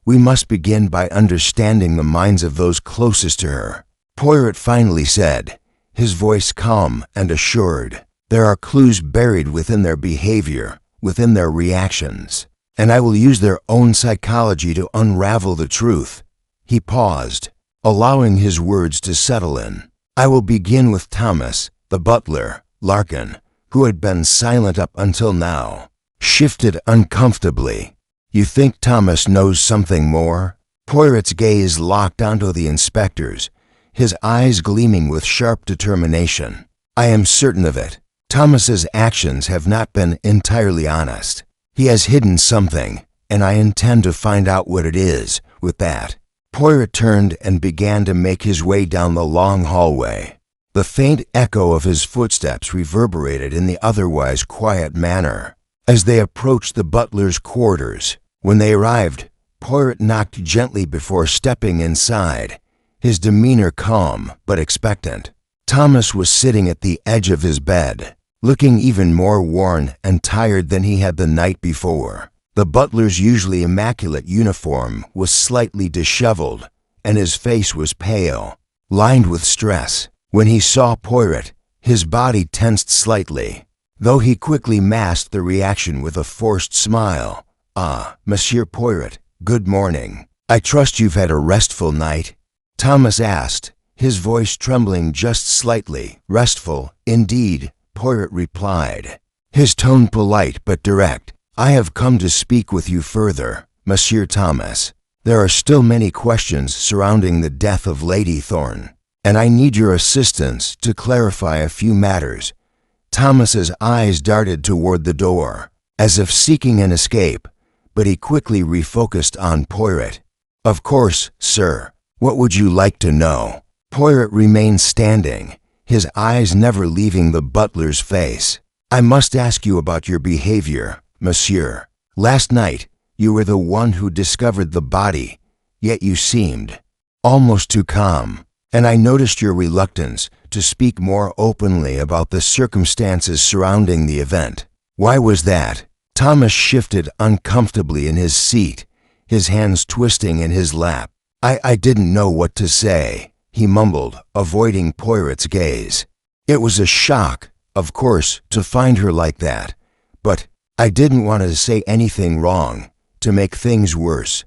We must begin by understanding the minds of those closest to her. Poirot finally said, his voice calm and assured. "There are clues buried within their behavior, within their reactions, and I will use their own psychology to unravel the truth." He paused, allowing his words to settle in. "I will begin with Thomas, the butler." Larkin, who had been silent up until now, shifted uncomfortably. "You think Thomas knows something more?" Poirot's gaze locked onto the inspector's, his eyes gleaming with sharp determination. "I am certain of it. Thomas's actions have not been entirely honest. He has hidden something, and I intend to find out what it is." With that, Poirot turned and began to make his way down the long hallway. The faint echo of his footsteps reverberated in the otherwise quiet manor as they approached the butler's quarters. When they arrived, Poirot knocked gently before stepping inside, his demeanor calm but expectant. Thomas was sitting at the edge of his bed, looking even more worn and tired than he had the night before. The butler's usually immaculate uniform was slightly disheveled, and his face was pale, lined with stress. When he saw Poirot, his body tensed slightly, though he quickly masked the reaction with a forced smile. "Ah, Monsieur Poirot, good morning. I trust you've had a restful night?" Thomas asked, his voice trembling just slightly. "Restful, indeed," Poirot replied, his tone polite but direct. "I have come to speak with you further, Monsieur Thomas. There are still many questions surrounding the death of Lady Thorne, and I need your assistance to clarify a few matters." Thomas's eyes darted toward the door, as if seeking an escape, but he quickly refocused on Poirot. "Of course, sir. What would you like to know?" Poirot remained standing, his eyes never leaving the butler's face. "I must ask you about your behavior, monsieur. Last night, you were the one who discovered the body, yet you seemed almost too calm, and I noticed your reluctance to speak more openly about the circumstances surrounding the event. Why was that?" Thomas shifted uncomfortably in his seat, his hands twisting in his lap. I didn't know what to say," he mumbled, avoiding Poirot's gaze. "It was a shock, of course, to find her like that, but I didn't want to say anything wrong, to make things worse."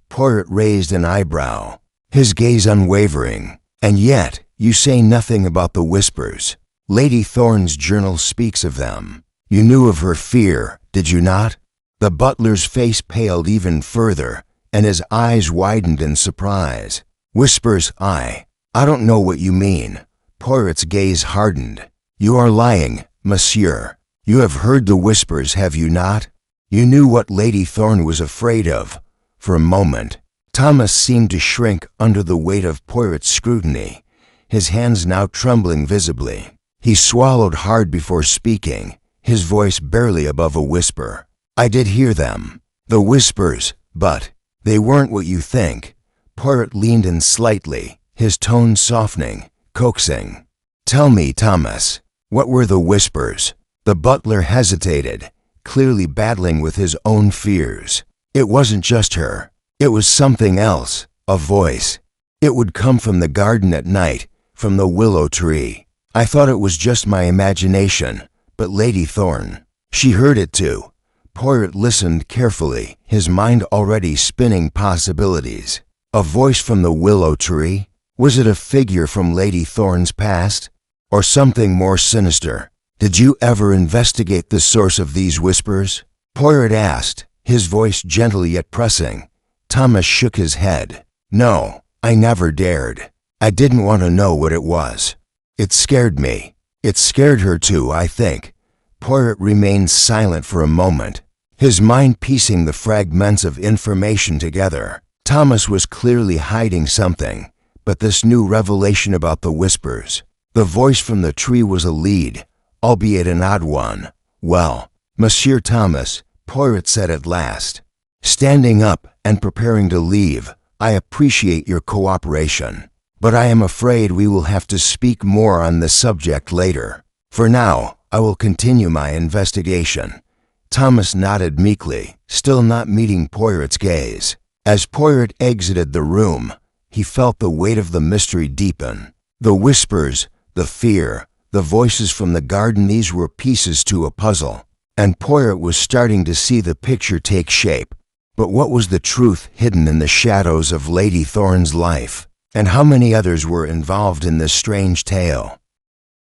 Poirot raised an eyebrow, his gaze unwavering. "And yet, you say nothing about the whispers. Lady Thorne's journal speaks of them. You knew of her fear, did you not?" The butler's face paled even further, and his eyes widened in surprise. "Whispers, I don't know what you mean." Poirot's gaze hardened. "You are lying, monsieur. You have heard the whispers, have you not? You knew what Lady Thorne was afraid of." For a moment, Thomas seemed to shrink under the weight of Poirot's scrutiny, his hands now trembling visibly. He swallowed hard before speaking, his voice barely above a whisper. "I did hear them, the whispers, but they weren't what you think." Poirot leaned in slightly, his tone softening, coaxing. "Tell me, Thomas, what were the whispers?" The butler hesitated, clearly battling with his own fears. "It wasn't just her. It was something else, a voice. It would come from the garden at night, from the willow tree. I thought it was just my imagination, but Lady Thorne, she heard it too." Poirot listened carefully, his mind already spinning possibilities. A voice from the willow tree? Was it a figure from Lady Thorne's past? Or something more sinister? "Did you ever investigate the source of these whispers?" Poirot asked, his voice gentle yet pressing. Thomas shook his head. "No, I never dared. I didn't want to know what it was. It scared me. It scared her too, I think." Poirot remained silent for a moment, his mind piecing the fragments of information together. Thomas was clearly hiding something, but this new revelation about the whispers, the voice from the tree, was a lead, albeit an odd one. "Well, Monsieur Thomas," Poirot said at last, standing up and preparing to leave, "I appreciate your cooperation, but I am afraid we will have to speak more on this subject later. For now, I will continue my investigation." Thomas nodded meekly, still not meeting Poirot's gaze. As Poirot exited the room, he felt the weight of the mystery deepen. The whispers, the fear, the voices from the garden, these were pieces to a puzzle. And Poirot was starting to see the picture take shape. But what was the truth hidden in the shadows of Lady Thorne's life? And how many others were involved in this strange tale?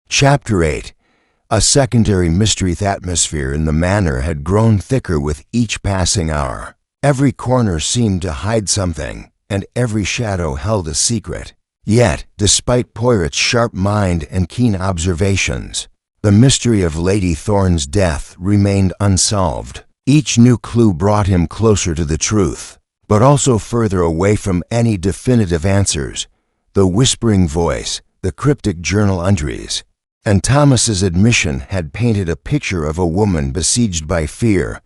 Chapter 8. A secondary mystery. The atmosphere in the manor had grown thicker with each passing hour. Every corner seemed to hide something, and every shadow held a secret. Yet, despite Poirot's sharp mind and keen observations, the mystery of Lady Thorne's death remained unsolved. Each new clue brought him closer to the truth, but also further away from any definitive answers. The whispering voice, the cryptic journal entries, and Thomas's admission had painted a picture of a woman besieged by fear.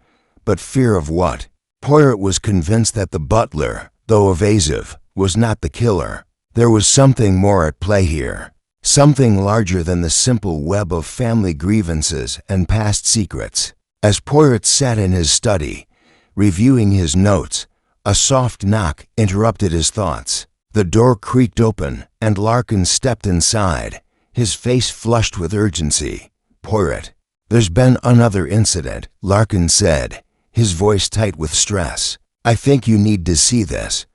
But fear of what? Poirot was convinced that the butler, though evasive, was not the killer. There was something more at play here, something larger than the simple web of family grievances and past secrets. As Poirot sat in his study, reviewing his notes, a soft knock interrupted his thoughts. The door creaked open, and Larkin stepped inside, his face flushed with urgency. "Poirot, there's been another incident," Larkin said, his voice tight with stress. "I think you need to see this."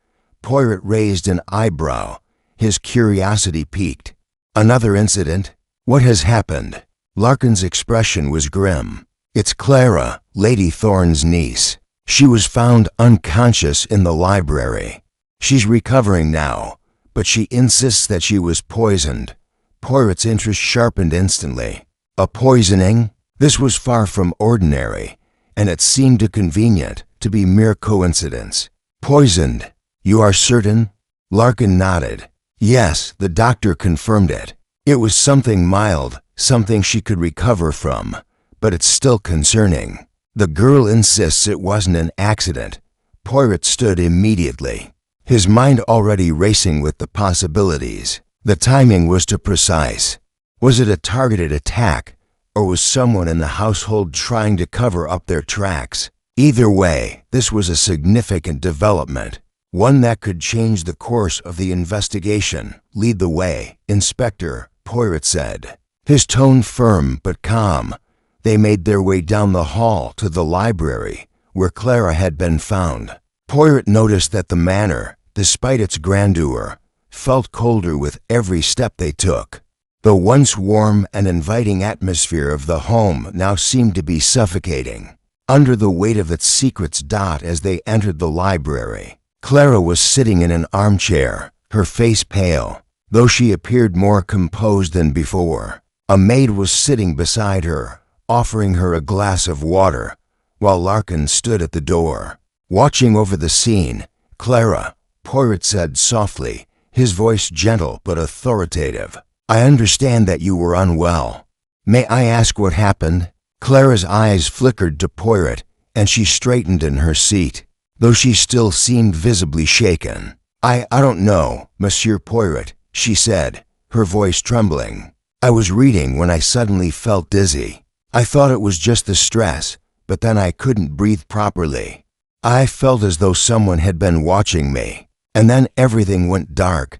Poirot raised an eyebrow, his curiosity piqued. "Another incident? What has happened?" Larkin's expression was grim. "It's Clara, Lady Thorne's niece. She was found unconscious in the library. She's recovering now, but she insists that she was poisoned." Poirot's interest sharpened instantly. A poisoning? This was far from ordinary, and it seemed too convenient to be mere coincidence. "Poisoned? You are certain?" Larkin nodded. "Yes, the doctor confirmed it. It was something mild, something she could recover from, but it's still concerning. The girl insists it wasn't an accident." Poirot stood immediately, his mind already racing with the possibilities. The timing was too precise. Was it a targeted attack, or was someone in the household trying to cover up their tracks? Either way, this was a significant development, one that could change the course of the investigation. "Lead the way, Inspector," Poirot said, his tone firm but calm. They made their way down the hall to the library, where Clara had been found. Poirot noticed that the manor, despite its grandeur, felt colder with every step they took. The once warm and inviting atmosphere of the home now seemed to be suffocating under the weight of its secrets. As they entered the library, Clara was sitting in an armchair, her face pale, though she appeared more composed than before. A maid was sitting beside her, offering her a glass of water, while Larkin stood at the door, watching over the scene. "Clara," Poirot said softly, his voice gentle but authoritative, "I understand that you were unwell. May I ask what happened?" Clara's eyes flickered to Poirot, and she straightened in her seat, though she still seemed visibly shaken. I don't know, Monsieur Poirot," she said, her voice trembling. "I was reading when I suddenly felt dizzy. I thought it was just the stress, but then I couldn't breathe properly. I felt as though someone had been watching me. And then everything went dark."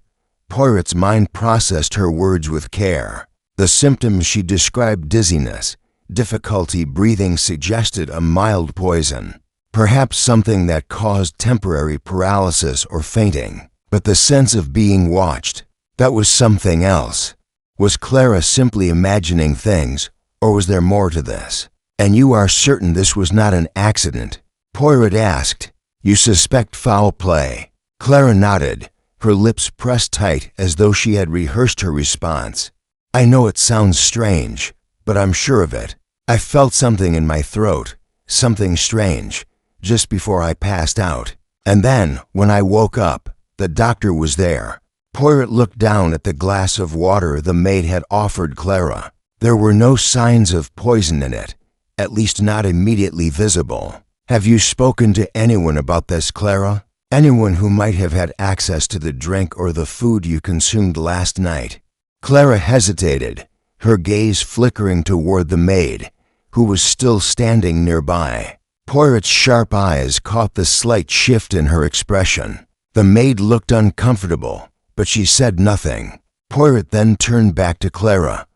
Poirot's mind processed her words with care. The symptoms she described, dizziness, difficulty breathing, suggested a mild poison, perhaps something that caused temporary paralysis or fainting. But the sense of being watched, that was something else. Was Clara simply imagining things, or was there more to this? "And you are certain this was not an accident?" Poirot asked. "You suspect foul play?" Clara nodded, her lips pressed tight as though she had rehearsed her response. "I know it sounds strange, but I'm sure of it. I felt something in my throat, something strange, just before I passed out. And then, when I woke up, the doctor was there." Poirot looked down at the glass of water the maid had offered Clara. There were no signs of poison in it, at least not immediately visible. "Have you spoken to anyone about this, Clara? Anyone who might have had access to the drink or the food you consumed last night?" Clara hesitated, her gaze flickering toward the maid, who was still standing nearby. Poirot's sharp eyes caught the slight shift in her expression. The maid looked uncomfortable, but she said nothing. Poirot then turned back to Clara.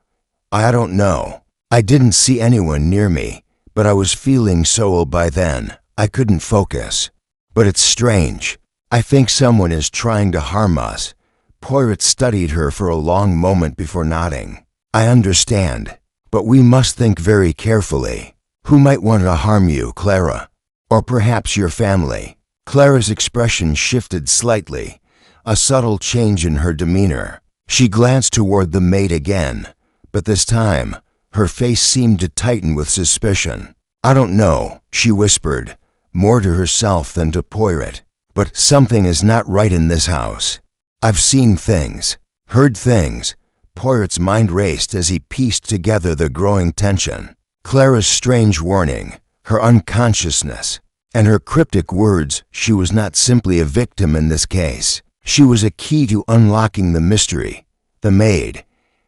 I don't know. I didn't see anyone near me, but I was feeling so ill by then, I couldn't focus. But it's strange. I think someone is trying to harm us. Poirot studied her for a long moment before nodding. I understand, but we must think very carefully. Who might want to harm you, Clara? Or perhaps your family? Clara's expression shifted slightly, a subtle change in her demeanor. She glanced toward the maid again, but this time, her face seemed to tighten with suspicion. I don't know, she whispered, more to herself than to Poirot. But something is not right in this house. I've seen things, heard things. Poirot's mind raced as he pieced together the growing tension. Clara's strange warning, her unconsciousness, and her cryptic words. She was not simply a victim in this case. She was a key to unlocking the mystery. The maid,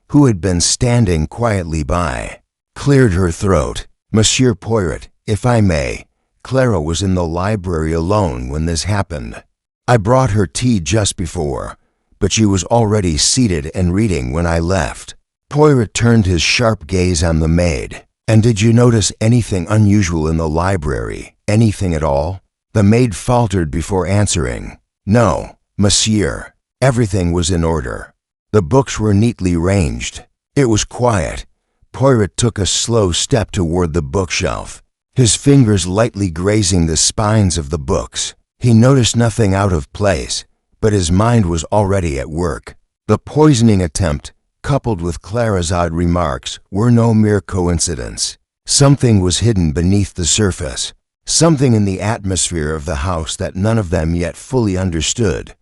who had been standing quietly by, cleared her throat. Monsieur Poirot, if I may, Clara was in the library alone when this happened. I brought her tea just before, but she was already seated and reading when I left. Poirot turned his sharp gaze on the maid. And did you notice anything unusual in the library? Anything at all? The maid faltered before answering. No, monsieur. Everything was in order. The books were neatly ranged. It was quiet. Poirot took a slow step toward the bookshelf, his fingers lightly grazing the spines of the books. He noticed nothing out of place, but his mind was already at work. The poisoning attempt, coupled with Clara's odd remarks, were no mere coincidence. Something was hidden beneath the surface, something in the atmosphere of the house that none of them yet fully understood.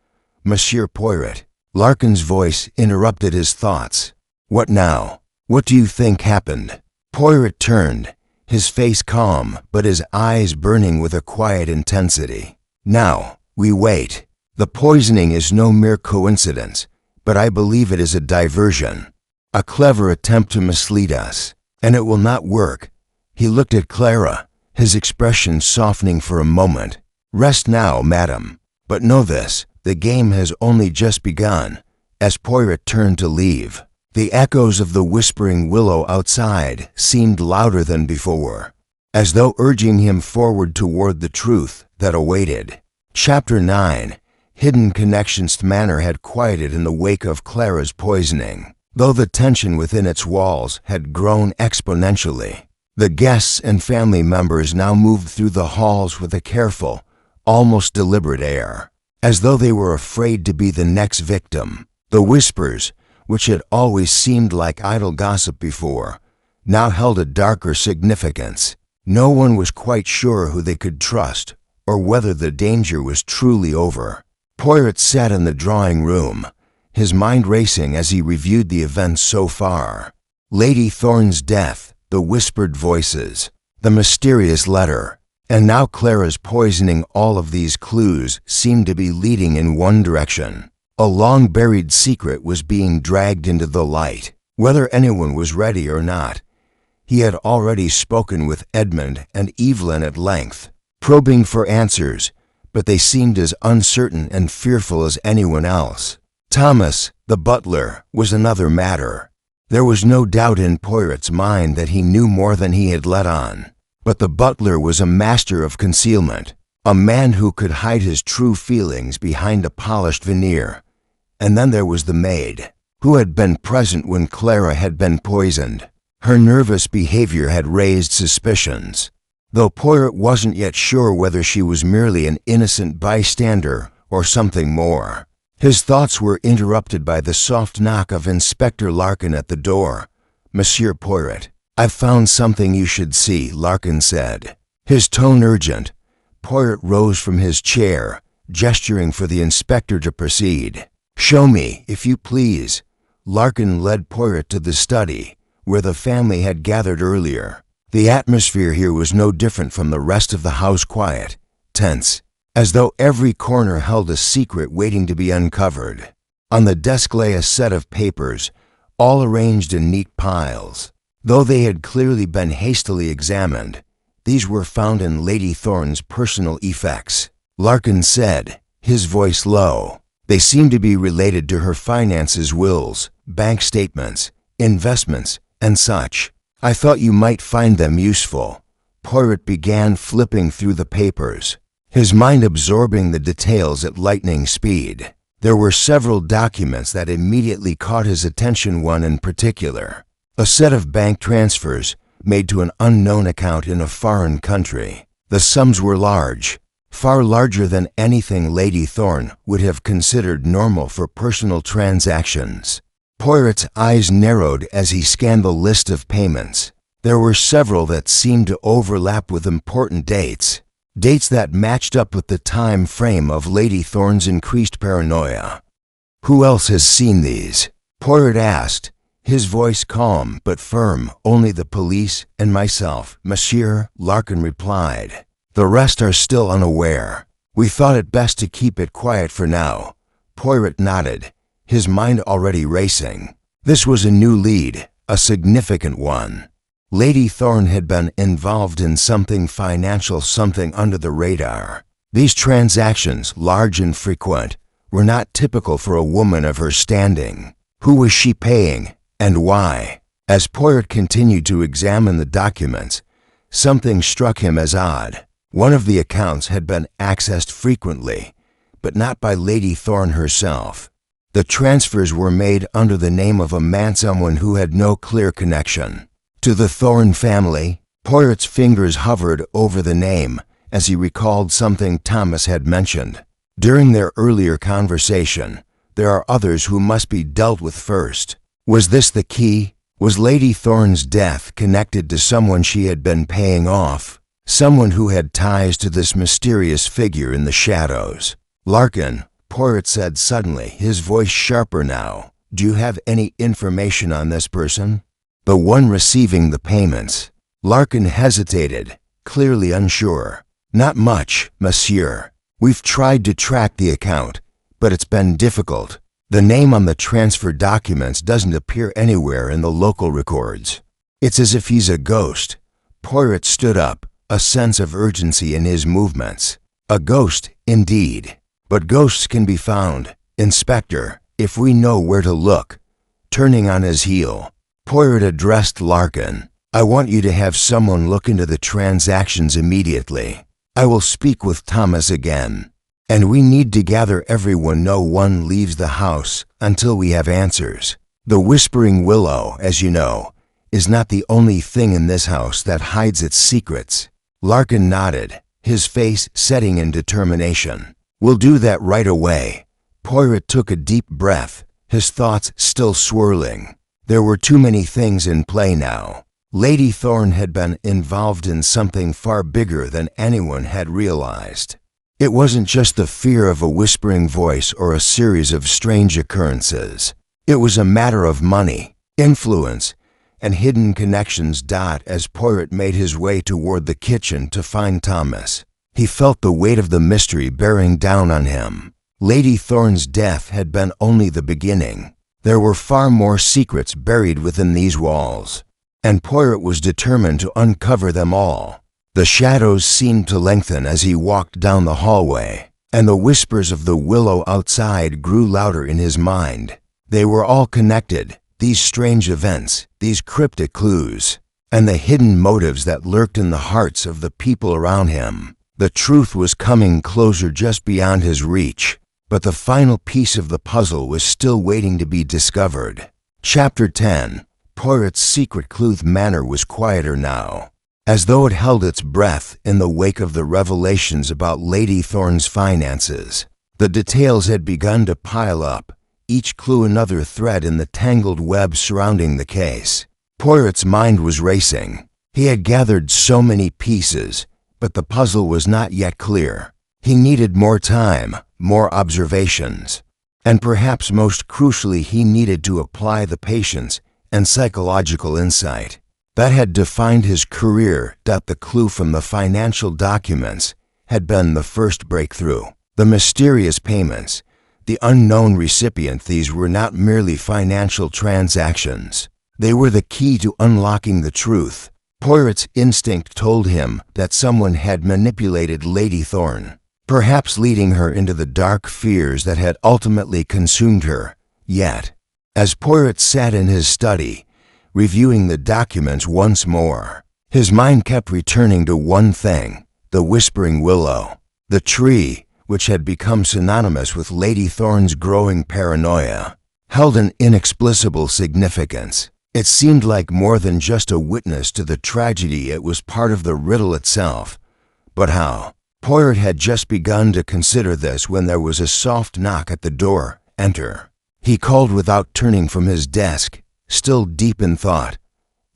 Monsieur Poirot, Larkin's voice interrupted his thoughts. What now? What do you think happened? Poirot turned, his face calm, but his eyes burning with a quiet intensity. Now, we wait. The poisoning is no mere coincidence, but I believe it is a diversion, a clever attempt to mislead us, and it will not work. He looked at Clara, his expression softening for a moment. Rest now, madam, but know this, the game has only just begun. As Poirot turned to leave, the echoes of the whispering Willow outside seemed louder than before, as though urging him forward toward the truth that awaited. Chapter 9. Hidden connections. Manor had quieted in the wake of Clara's poisoning, though the tension within its walls had grown exponentially. The guests and family members now moved through the halls with a careful, almost deliberate air, as though they were afraid to be the next victim. The whispers, which had always seemed like idle gossip before, now held a darker significance. No one was quite sure who they could trust, or whether the danger was truly over. Poirot sat in the drawing room, his mind racing as he reviewed the events so far. Lady Thorne's death, the whispered voices, the mysterious letter, and now Clara's poisoning. All of these clues seemed to be leading in one direction. A long-buried secret was being dragged into the light. Whether anyone was ready or not, he had already spoken with Edmund and Evelyn at length, probing for answers, but they seemed as uncertain and fearful as anyone else. Thomas, the butler, was another matter. There was no doubt in Poirot's mind that he knew more than he had let on. But the butler was a master of concealment, a man who could hide his true feelings behind a polished veneer. And then there was the maid, who had been present when Clara had been poisoned. Her nervous behavior had raised suspicions, though Poirot wasn't yet sure whether she was merely an innocent bystander or something more. His thoughts were interrupted by the soft knock of Inspector Larkin at the door. Monsieur Poirot, I've found something you should see, Larkin said, his tone urgent. Poirot rose from his chair, gesturing for the inspector to proceed. Show me, if you please. Larkin led Poirot to the study, where the family had gathered earlier. The atmosphere here was no different from the rest of the house, quiet, tense, as though every corner held a secret waiting to be uncovered. On the desk lay a set of papers, all arranged in neat piles. Though they had clearly been hastily examined, these were found in Lady Thorne's personal effects. Larkin said, his voice low. They seem to be related to her finances, wills, bank statements, investments, and such. I thought you might find them useful." Poirot began flipping through the papers, his mind absorbing the details at lightning speed. There were several documents that immediately caught his attention, one in particular. A set of bank transfers made to an unknown account in a foreign country. The sums were large, far larger than anything Lady Thorne would have considered normal for personal transactions. Poirot's eyes narrowed as he scanned the list of payments. There were several that seemed to overlap with important dates that matched up with the time frame of Lady Thorne's increased paranoia. "Who else has seen these?" Poirot asked, his voice calm but firm. "Only the police and myself, monsieur," Larkin replied. "The rest are still unaware. We thought it best to keep it quiet for now." Poirot nodded, his mind already racing. This was a new lead, a significant one. Lady Thorne had been involved in something financial, something under the radar. These transactions, large and frequent, were not typical for a woman of her standing. Who was she paying, and why? As Poirot continued to examine the documents, something struck him as odd. One of the accounts had been accessed frequently, but not by Lady Thorne herself. The transfers were made under the name of a man, someone who had no clear connection to the Thorne family. Poirot's fingers hovered over the name as he recalled something Thomas had mentioned. During their earlier conversation, there are others who must be dealt with first. Was this the key? Was Lady Thorne's death connected to someone she had been paying off? Someone who had ties to this mysterious figure in the shadows? "Larkin," Poirot said suddenly, his voice sharper now, "do you have any information on this person? The one receiving the payments?" Larkin hesitated, clearly unsure. "Not much, monsieur. We've tried to track the account, but it's been difficult. The name on the transfer documents doesn't appear anywhere in the local records. It's as if he's a ghost." Poirot stood up, a sense of urgency in his movements. "A ghost, indeed. But ghosts can be found, Inspector, if we know where to look." Turning on his heel, Poirot addressed Larkin. "I want you to have someone look into the transactions immediately. I will speak with Thomas again. And we need to gather everyone. No one leaves the house until we have answers. The Whispering Willow, as you know, is not the only thing in this house that hides its secrets." Larkin nodded, his face setting in determination. "We'll do that right away." Poirot took a deep breath, his thoughts still swirling. There were too many things in play now. Lady Thorne had been involved in something far bigger than anyone had realized. It wasn't just the fear of a whispering voice or a series of strange occurrences. It was a matter of money, influence, and hidden connections. As Poirot made his way toward the kitchen to find Thomas, he felt the weight of the mystery bearing down on him. Lady Thorne's death had been only the beginning. There were far more secrets buried within these walls, and Poirot was determined to uncover them all. The shadows seemed to lengthen as he walked down the hallway, and the whispers of the Willow outside grew louder in his mind. They were all connected, these strange events, these cryptic clues, and the hidden motives that lurked in the hearts of the people around him. The truth was coming closer, just beyond his reach, but the final piece of the puzzle was still waiting to be discovered. Chapter 10. Poirot's secret clue. Manor was quieter now, as though it held its breath in the wake of the revelations about Lady Thorne's finances. The details had begun to pile up, each clue another thread in the tangled web surrounding the case. Poirot's mind was racing. He had gathered so many pieces, but the puzzle was not yet clear. He needed more time, more observations, and perhaps most crucially, he needed to apply the patience and psychological insight that had defined his career. The clue from the financial documents had been the first breakthrough. The mysterious payments, the unknown recipient, these were not merely financial transactions. They were the key to unlocking the truth. Poirot's instinct told him that someone had manipulated Lady Thorne, perhaps leading her into the dark fears that had ultimately consumed her. Yet, As Poirot sat in his study, reviewing the documents once more, his mind kept returning to one thing: the Whispering Willow. The tree, which had become synonymous with Lady Thorne's growing paranoia, held an inexplicable significance. It seemed like more than just a witness to the tragedy. It was part of the riddle itself. But how? Poirot had just begun to consider this when there was a soft knock at the door. "Enter." He called without turning from his desk, still deep in thought.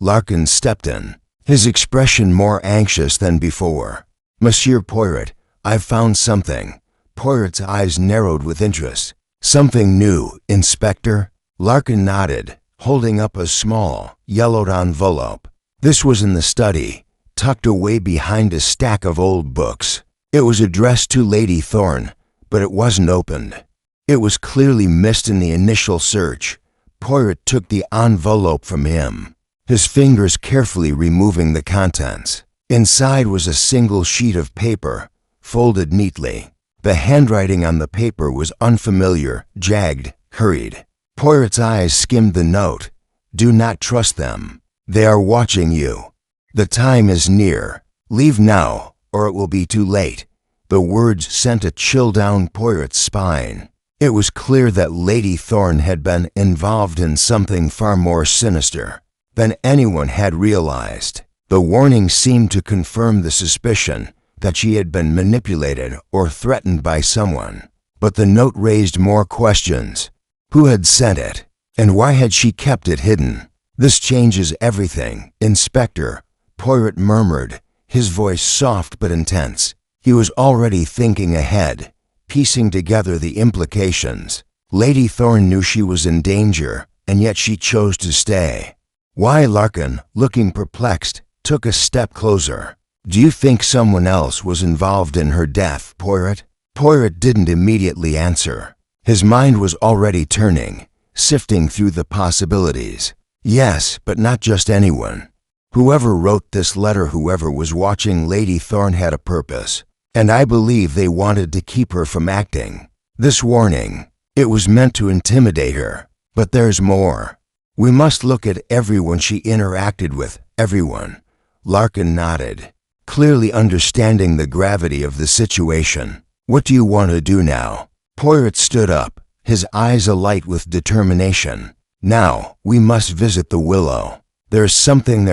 Larkin stepped in, his expression more anxious than before. "Monsieur Poirot, I've found something." Poirot's eyes narrowed with interest. "Something new, Inspector?" Larkin nodded, holding up a small, yellowed envelope. This was in the study, tucked away behind a stack of old books. It was addressed to Lady Thorne, but it wasn't opened. It was clearly missed in the initial search. Poirot took the envelope from him, his fingers carefully removing the contents. Inside was a single sheet of paper, folded neatly. The handwriting on the paper was unfamiliar, jagged, hurried. Poirot's eyes skimmed the note. "Do not trust them. They are watching you. The time is near. Leave now, or it will be too late." The words sent a chill down Poirot's spine. It was clear that Lady Thorne had been involved in something far more sinister than anyone had realized. The warning seemed to confirm the suspicion that she had been manipulated or threatened by someone. But the note raised more questions. Who had sent it? And why had she kept it hidden? "This changes everything, Inspector," Poirot murmured, his voice soft but intense. He was already thinking ahead, piecing together the implications. Lady Thorne knew she was in danger, and yet she chose to stay. Why? Larkin, looking perplexed, took a step closer. "Do you think someone else was involved in her death, Poirot?" Poirot didn't immediately answer. His mind was already turning, sifting through the possibilities. Yes, but not just anyone. Whoever wrote this letter, whoever was watching Lady Thorne, had a purpose. And I believe they wanted to keep her from acting. This warning, it was meant to intimidate her. But there's more. We must look at everyone she interacted with, everyone. Larkin nodded, clearly understanding the gravity of the situation. "What do you want to do now?" Poirot stood up, his eyes alight with determination. "Now, we must visit the Willow. There's something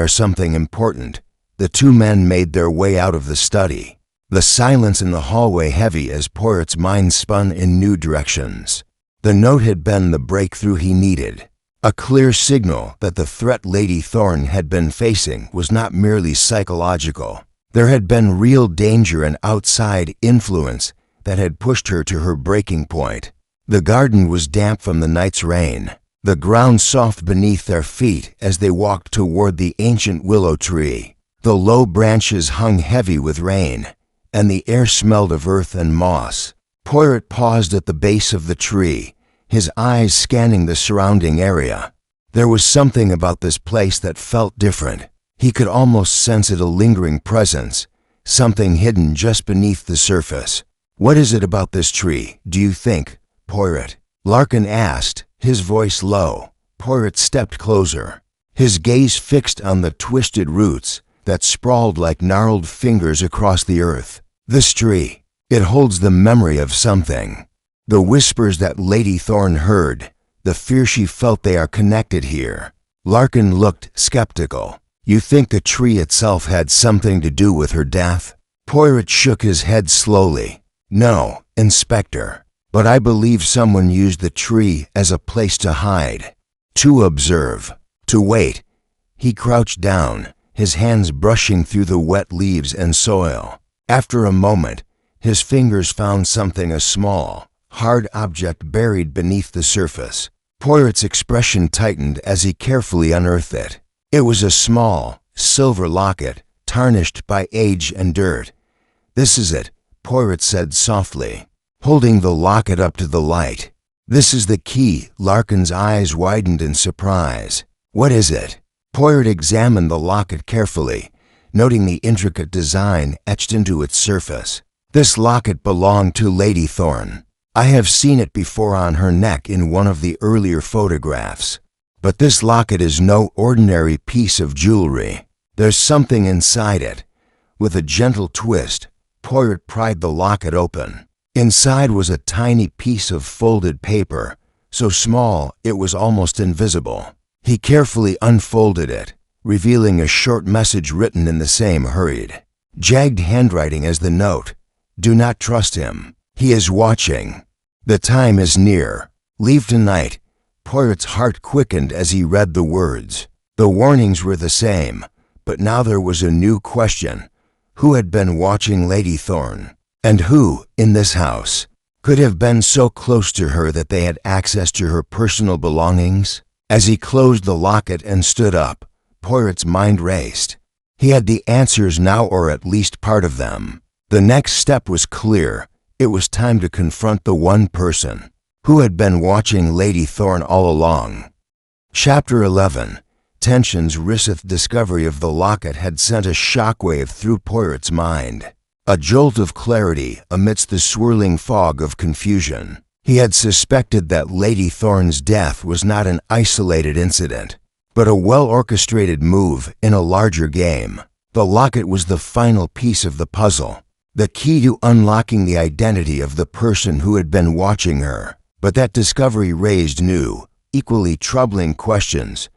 important." The two men made their way out of the study, the silence in the hallway heavy as Poirot's mind spun in new directions. The note had been the breakthrough he needed, a clear signal that the threat Lady Thorne had been facing was not merely psychological. There had been real danger and outside influence that had pushed her to her breaking point. The garden was damp from the night's rain, the ground soft beneath their feet as they walked toward the ancient willow tree. The low branches hung heavy with rain, and the air smelled of earth and moss. Poirot paused at the base of the tree, his eyes scanning the surrounding area. There was something about this place that felt different. He could almost sense it, a lingering presence, something hidden just beneath the surface. "What is it about this tree, do you think, Poirot?" Larkin asked, his voice low. Poirot stepped closer, his gaze fixed on the twisted roots that sprawled like gnarled fingers across the earth. "This tree, it holds the memory of something. The whispers that Lady Thorne heard, the fear she felt, they are connected here." Larkin looked skeptical. "You think the tree itself had something to do with her death?" Poirot shook his head slowly. "No, Inspector, but I believe someone used the tree as a place to hide, to observe, to wait." He crouched down, his hands brushing through the wet leaves and soil. After a moment, his fingers found something, a small, hard object buried beneath the surface. Poirot's expression tightened as he carefully unearthed it. It was a small, silver locket, tarnished by age and dirt. "This is it," Poirot said softly, holding the locket up to the light. "This is the key." Larkin's eyes widened in surprise. "What is it?" Poirot examined the locket carefully, noting the intricate design etched into its surface. "This locket belonged to Lady Thorne. I have seen it before on her neck in one of the earlier photographs. But this locket is no ordinary piece of jewelry. There's something inside it. With a gentle twist, Poirot pried the locket open. Inside was a tiny piece of folded paper, so small it was almost invisible. He carefully unfolded it, revealing a short message written in the same hurried, jagged handwriting as the note. Do not trust him. He is watching. The time is near. Leave tonight. Poirot's heart quickened as he read the words. The warnings were the same, but now there was a new question. Who had been watching Lady Thorne? And who, in this house, could have been so close to her that they had access to her personal belongings? As he closed the locket and stood up, Poirot's mind raced. He had the answers now, or at least part of them. The next step was clear. It was time to confront the one person who had been watching Lady Thorne all along. Chapter 11. Tension's recent discovery of the locket had sent a shockwave through Poirot's mind. A jolt of clarity amidst the swirling fog of confusion. He had suspected that Lady Thorne's death was not an isolated incident, but a well-orchestrated move in a larger game. The locket was the final piece of the puzzle, the key to unlocking the identity of the person who had been watching her. But that discovery raised new, equally troubling questions.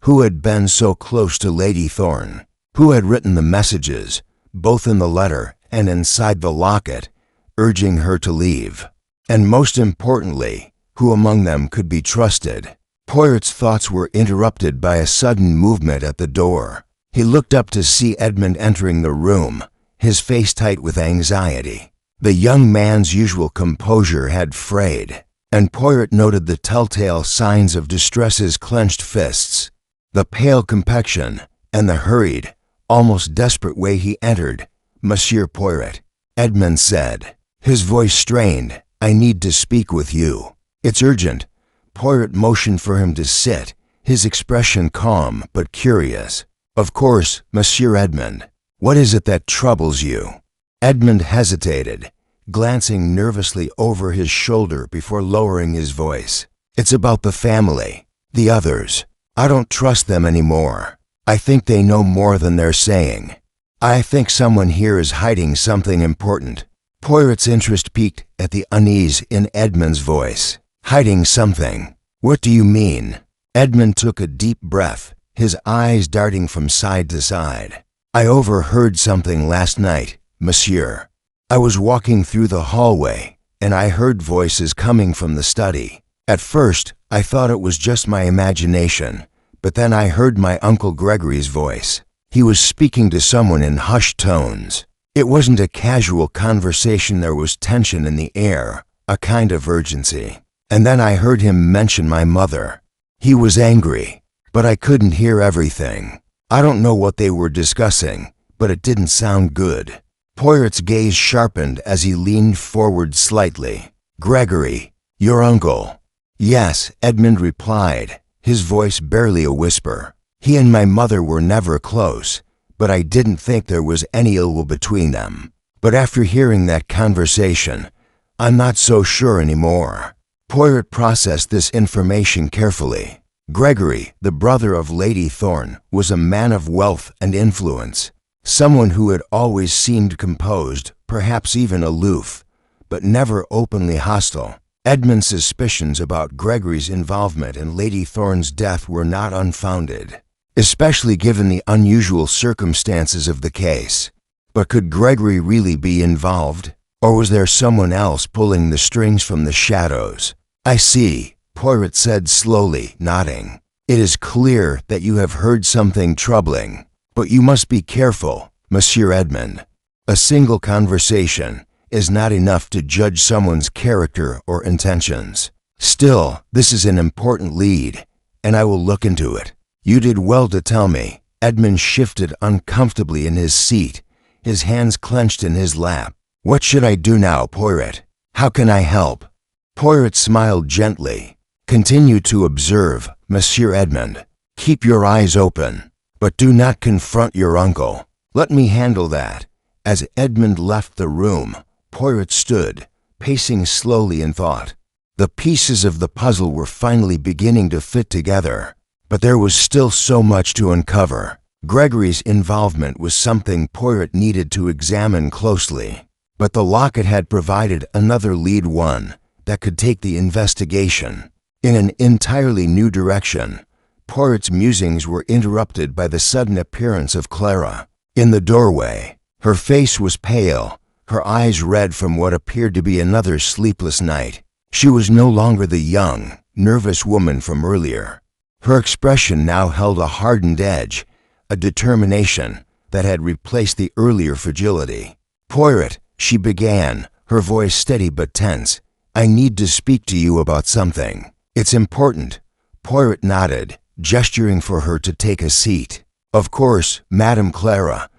Who had been so close to Lady Thorne? Who had written the messages, both in the letter and inside the locket, urging her to leave? And most importantly, who among them could be trusted? Poirot's thoughts were interrupted by a sudden movement at the door. He looked up to see Edmund entering the room, his face tight with anxiety. The young man's usual composure had frayed, and Poirot noted the telltale signs of distress: his clenched fists, the pale complexion, and the hurried, almost desperate way he entered. Monsieur Poirot, Edmund said, his voice strained. I need to speak with you. It's urgent. Poirot motioned for him to sit, his expression calm but curious. Of course, Monsieur Edmund. What is it that troubles you? Edmund hesitated, glancing nervously over his shoulder before lowering his voice. It's about the family, the others. I don't trust them anymore. I think they know more than they're saying. I think someone here is hiding something important. Poirot's interest peaked at the unease in Edmund's voice. Hiding something? What do you mean? Edmund took a deep breath, his eyes darting from side to side. I overheard something last night, monsieur. I was walking through the hallway, and I heard voices coming from the study. At first, I thought it was just my imagination, but then I heard my Uncle Gregory's voice. He was speaking to someone in hushed tones. It wasn't a casual conversation. There was tension in the air, a kind of urgency. And then I heard him mention my mother. He was angry, but I couldn't hear everything. I don't know what they were discussing, but it didn't sound good. Poirot's gaze sharpened as he leaned forward slightly. Gregory, your uncle. Yes, Edmund replied, his voice barely a whisper. He and my mother were never close, but I didn't think there was any ill will between them. But after hearing that conversation, I'm not so sure anymore. Poirot processed this information carefully. Gregory, the brother of Lady Thorne, was a man of wealth and influence, someone who had always seemed composed, perhaps even aloof, but never openly hostile. Edmund's suspicions about Gregory's involvement in Lady Thorne's death were not unfounded, especially given the unusual circumstances of the case. But could Gregory really be involved? Or was there someone else pulling the strings from the shadows? I see, Poirot said slowly, nodding. It is clear that you have heard something troubling, but you must be careful, Monsieur Edmund. A single conversation is not enough to judge someone's character or intentions. Still, this is an important lead, and I will look into it. You did well to tell me. Edmund shifted uncomfortably in his seat, his hands clenched in his lap. What should I do now, Poirot? How can I help? Poirot smiled gently. Continue to observe, Monsieur Edmund. Keep your eyes open, but do not confront your uncle. Let me handle that. As Edmund left the room, Poirot stood, pacing slowly in thought. The pieces of the puzzle were finally beginning to fit together, but there was still so much to uncover. Gregory's involvement was something Poirot needed to examine closely, but the locket had provided another lead, one that could take the investigation in an entirely new direction. Poirot's musings were interrupted by the sudden appearance of Clara in the doorway. Her face was pale, her eyes red from what appeared to be another sleepless night. She was no longer the young, nervous woman from earlier. Her expression now held a hardened edge, a determination that had replaced the earlier fragility. "Poirot," she began, her voice steady but tense, "I need to speak to you about something. It's important." Poirot nodded, gesturing for her to take a seat. "Of course, Madame Clara.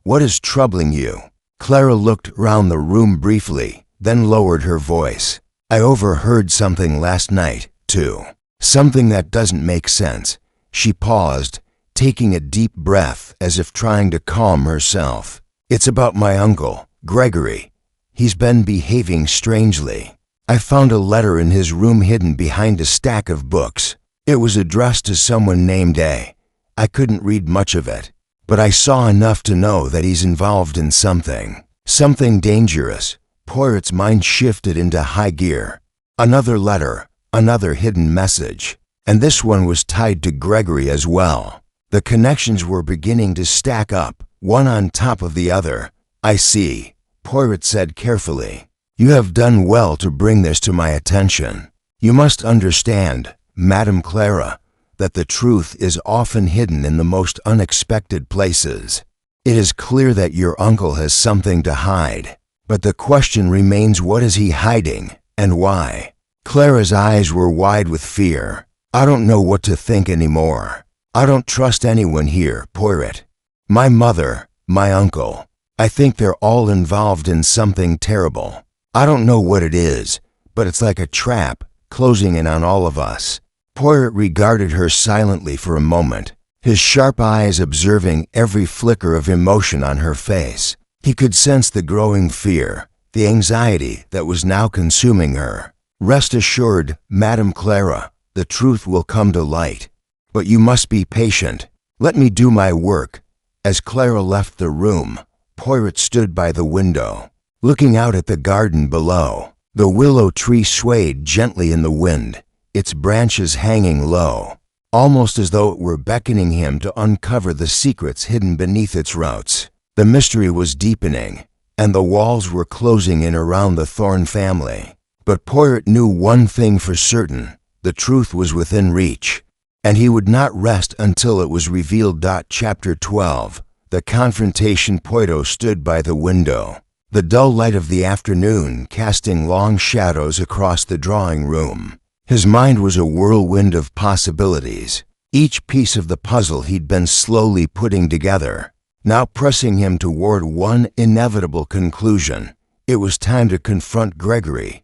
What is troubling you?" Clara looked round the room briefly, then lowered her voice. "I overheard something last night, too. Something that doesn't make sense." She paused, taking a deep breath as if trying to calm herself. "It's about my uncle, Gregory. He's been behaving strangely. I found a letter in his room hidden behind a stack of books. It was addressed to someone named A. I couldn't read much of it, but I saw enough to know that he's involved in something dangerous." Poirot's mind shifted into high gear. Another letter, another hidden message, and this one was tied to Gregory as well. The connections were beginning to stack up, one on top of the other. "I see," Poirot said carefully. "You have done well to bring this to my attention. You must understand, Madame Clara, that the truth is often hidden in the most unexpected places. It is clear that your uncle has something to hide, but the question remains, what is he hiding, and why?" Clara's eyes were wide with fear. "I don't know what to think anymore. I don't trust anyone here, Poirot. My mother, my uncle. I think they're all involved in something terrible. I don't know what it is, but it's like a trap, closing in on all of us." Poirot regarded her silently for a moment, his sharp eyes observing every flicker of emotion on her face. He could sense the growing fear, the anxiety that was now consuming her. "Rest assured, Madame Clara, the truth will come to light. But you must be patient. Let me do my work." As Clara left the room, Poirot stood by the window, looking out at the garden below. The willow tree swayed gently in the wind, its branches hanging low, almost as though it were beckoning him to uncover the secrets hidden beneath its roots. The mystery was deepening, and the walls were closing in around the Thorne family. But Poirot knew one thing for certain: the truth was within reach, and he would not rest until it was revealed. Chapter 12. The confrontation. Poirot stood by the window, the dull light of the afternoon casting long shadows across the drawing room. His mind was a whirlwind of possibilities, each piece of the puzzle he'd been slowly putting together, now pressing him toward one inevitable conclusion. It was time to confront Gregory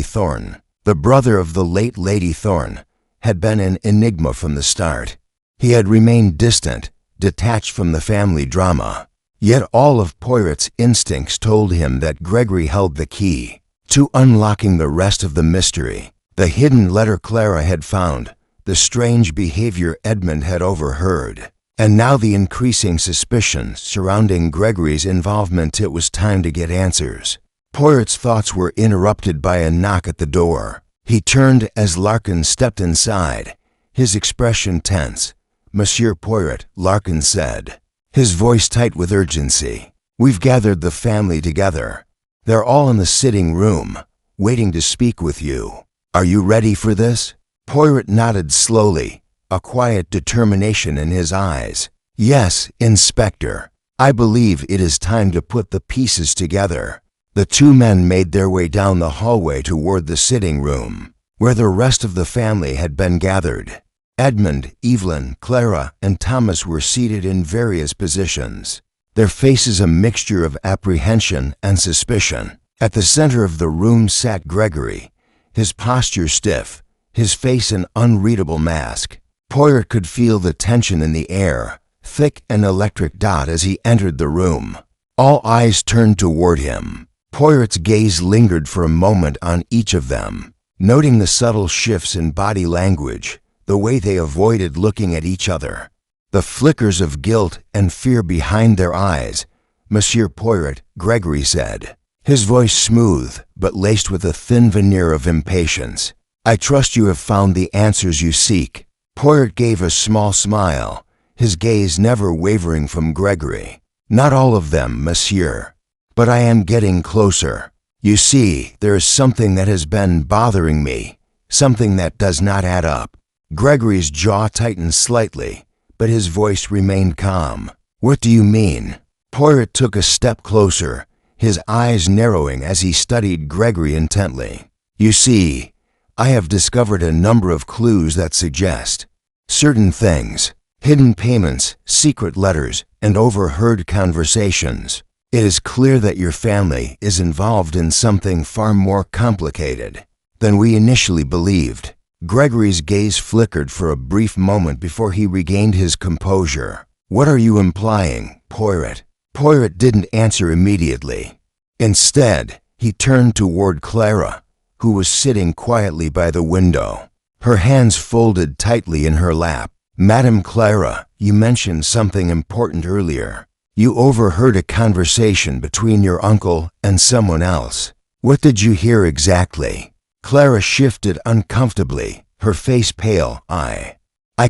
Thorne. The brother of the late Lady Thorne had been an enigma from the start. He had remained distant, detached from the family drama. Yet all of Poirot's instincts told him that Gregory held the key to unlocking the rest of the mystery. The hidden letter Clara had found, the strange behavior Edmund had overheard, and now the increasing suspicion surrounding Gregory's involvement. It was time to get answers. Poirot's thoughts were interrupted by a knock at the door. He turned as Larkin stepped inside, his expression tense. "Monsieur Poirot," Larkin said, his voice tight with urgency. "We've gathered the family together. They're all in the sitting room, waiting to speak with you. Are you ready for this?" Poirot nodded slowly, a quiet determination in his eyes. "Yes, Inspector. I believe it is time to put the pieces together." The two men made their way down the hallway toward the sitting room, where the rest of the family had been gathered. Edmund, Evelyn, Clara, and Thomas were seated in various positions, their faces a mixture of apprehension and suspicion. At the center of the room sat Gregory, his posture stiff, his face an unreadable mask. Poirot could feel the tension in the air, thick and electric. As he entered the room, all eyes turned toward him. Poirot's gaze lingered for a moment on each of them, noting the subtle shifts in body language, the way they avoided looking at each other, the flickers of guilt and fear behind their eyes. "Monsieur Poirot," Gregory said, his voice smooth but laced with a thin veneer of impatience, "I trust you have found the answers you seek." Poirot gave a small smile, his gaze never wavering from Gregory. "Not all of them, monsieur, but I am getting closer. You see, there is something that has been bothering me, something that does not add up." Gregory's jaw tightened slightly, but his voice remained calm. "What do you mean?" Poirot took a step closer, his eyes narrowing as he studied Gregory intently. "You see, I have discovered a number of clues that suggest certain things, hidden payments, secret letters, and overheard conversations. It is clear that your family is involved in something far more complicated than we initially believed." Gregory's gaze flickered for a brief moment before he regained his composure. "What are you implying, Poirot?" Poirot didn't answer immediately. Instead, he turned toward Clara, who was sitting quietly by the window, her hands folded tightly in her lap. "Madame Clara, you mentioned something important earlier. You overheard a conversation between your uncle and someone else. What did you hear exactly?" Clara shifted uncomfortably, her face pale. I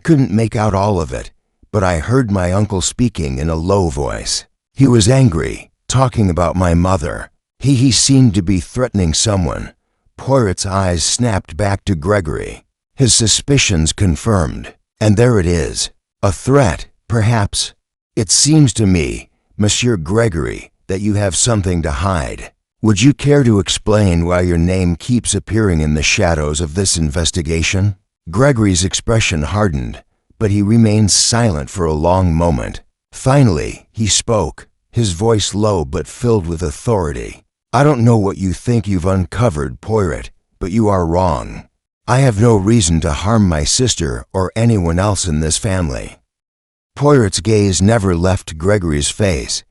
couldn't make out all of it, but I heard my uncle speaking in a low voice. He was angry, talking about my mother. He seemed to be threatening someone." Poirot's eyes snapped back to Gregory, his suspicions confirmed. "And there it is. A threat, perhaps. It seems to me, Monsieur Gregory, that you have something to hide. Would you care to explain why your name keeps appearing in the shadows of this investigation?" Gregory's expression hardened, but he remained silent for a long moment. Finally, he spoke, his voice low but filled with authority. "I don't know what you think you've uncovered, Poirot, but you are wrong. I have no reason to harm my sister or anyone else in this family." Poirot's gaze never left Gregory's face,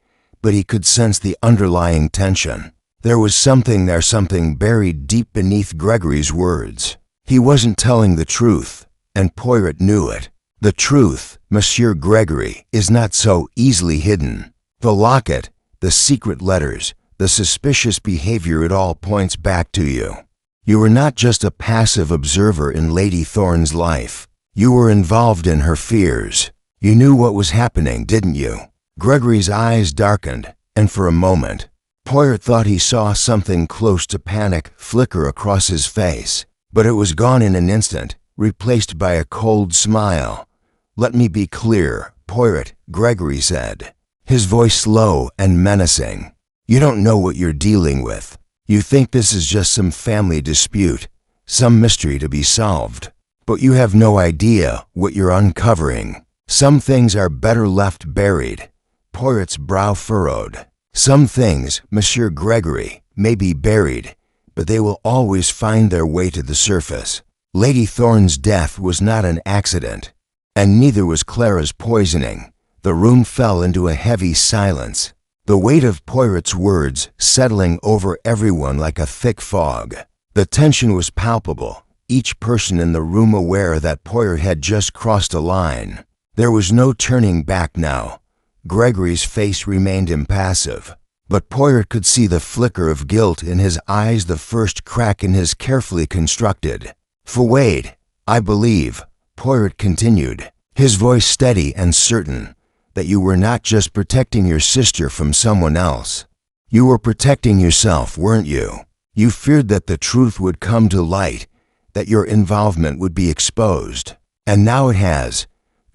but he could sense the underlying tension. There was something buried deep beneath Gregory's words. He wasn't telling the truth, and Poirot knew it. The truth, Monsieur Gregory, is not so easily hidden. The locket, the secret letters, the suspicious behavior, it all points back to you. You were not just a passive observer in Lady Thorne's life. You were involved in her fears. You knew what was happening, didn't you? Gregory's eyes darkened, and for a moment, Poirot thought he saw something close to panic flicker across his face, but it was gone in an instant, replaced by a cold smile. "Let me be clear, Poirot," Gregory said, his voice low and menacing. "You don't know what you're dealing with. You think this is just some family dispute, some mystery to be solved. But you have no idea what you're uncovering. Some things are better left buried." Poirot's brow furrowed. "Some things, Monsieur Gregory, may be buried, but they will always find their way to the surface. Lady Thorne's death was not an accident, and neither was Clara's poisoning." The room fell into a heavy silence, the weight of Poirot's words settling over everyone like a thick fog. The tension was palpable, each person in the room aware that Poirot had just crossed a line. There was no turning back now. Gregory's face remained impassive, but Poirot could see the flicker of guilt in his eyes, the first crack in his carefully constructed. "For Wade, I believe," Poirot continued, his voice steady and certain, "that you were not just protecting your sister from someone else. You were protecting yourself, weren't you? You feared that the truth would come to light, that your involvement would be exposed. And now it has."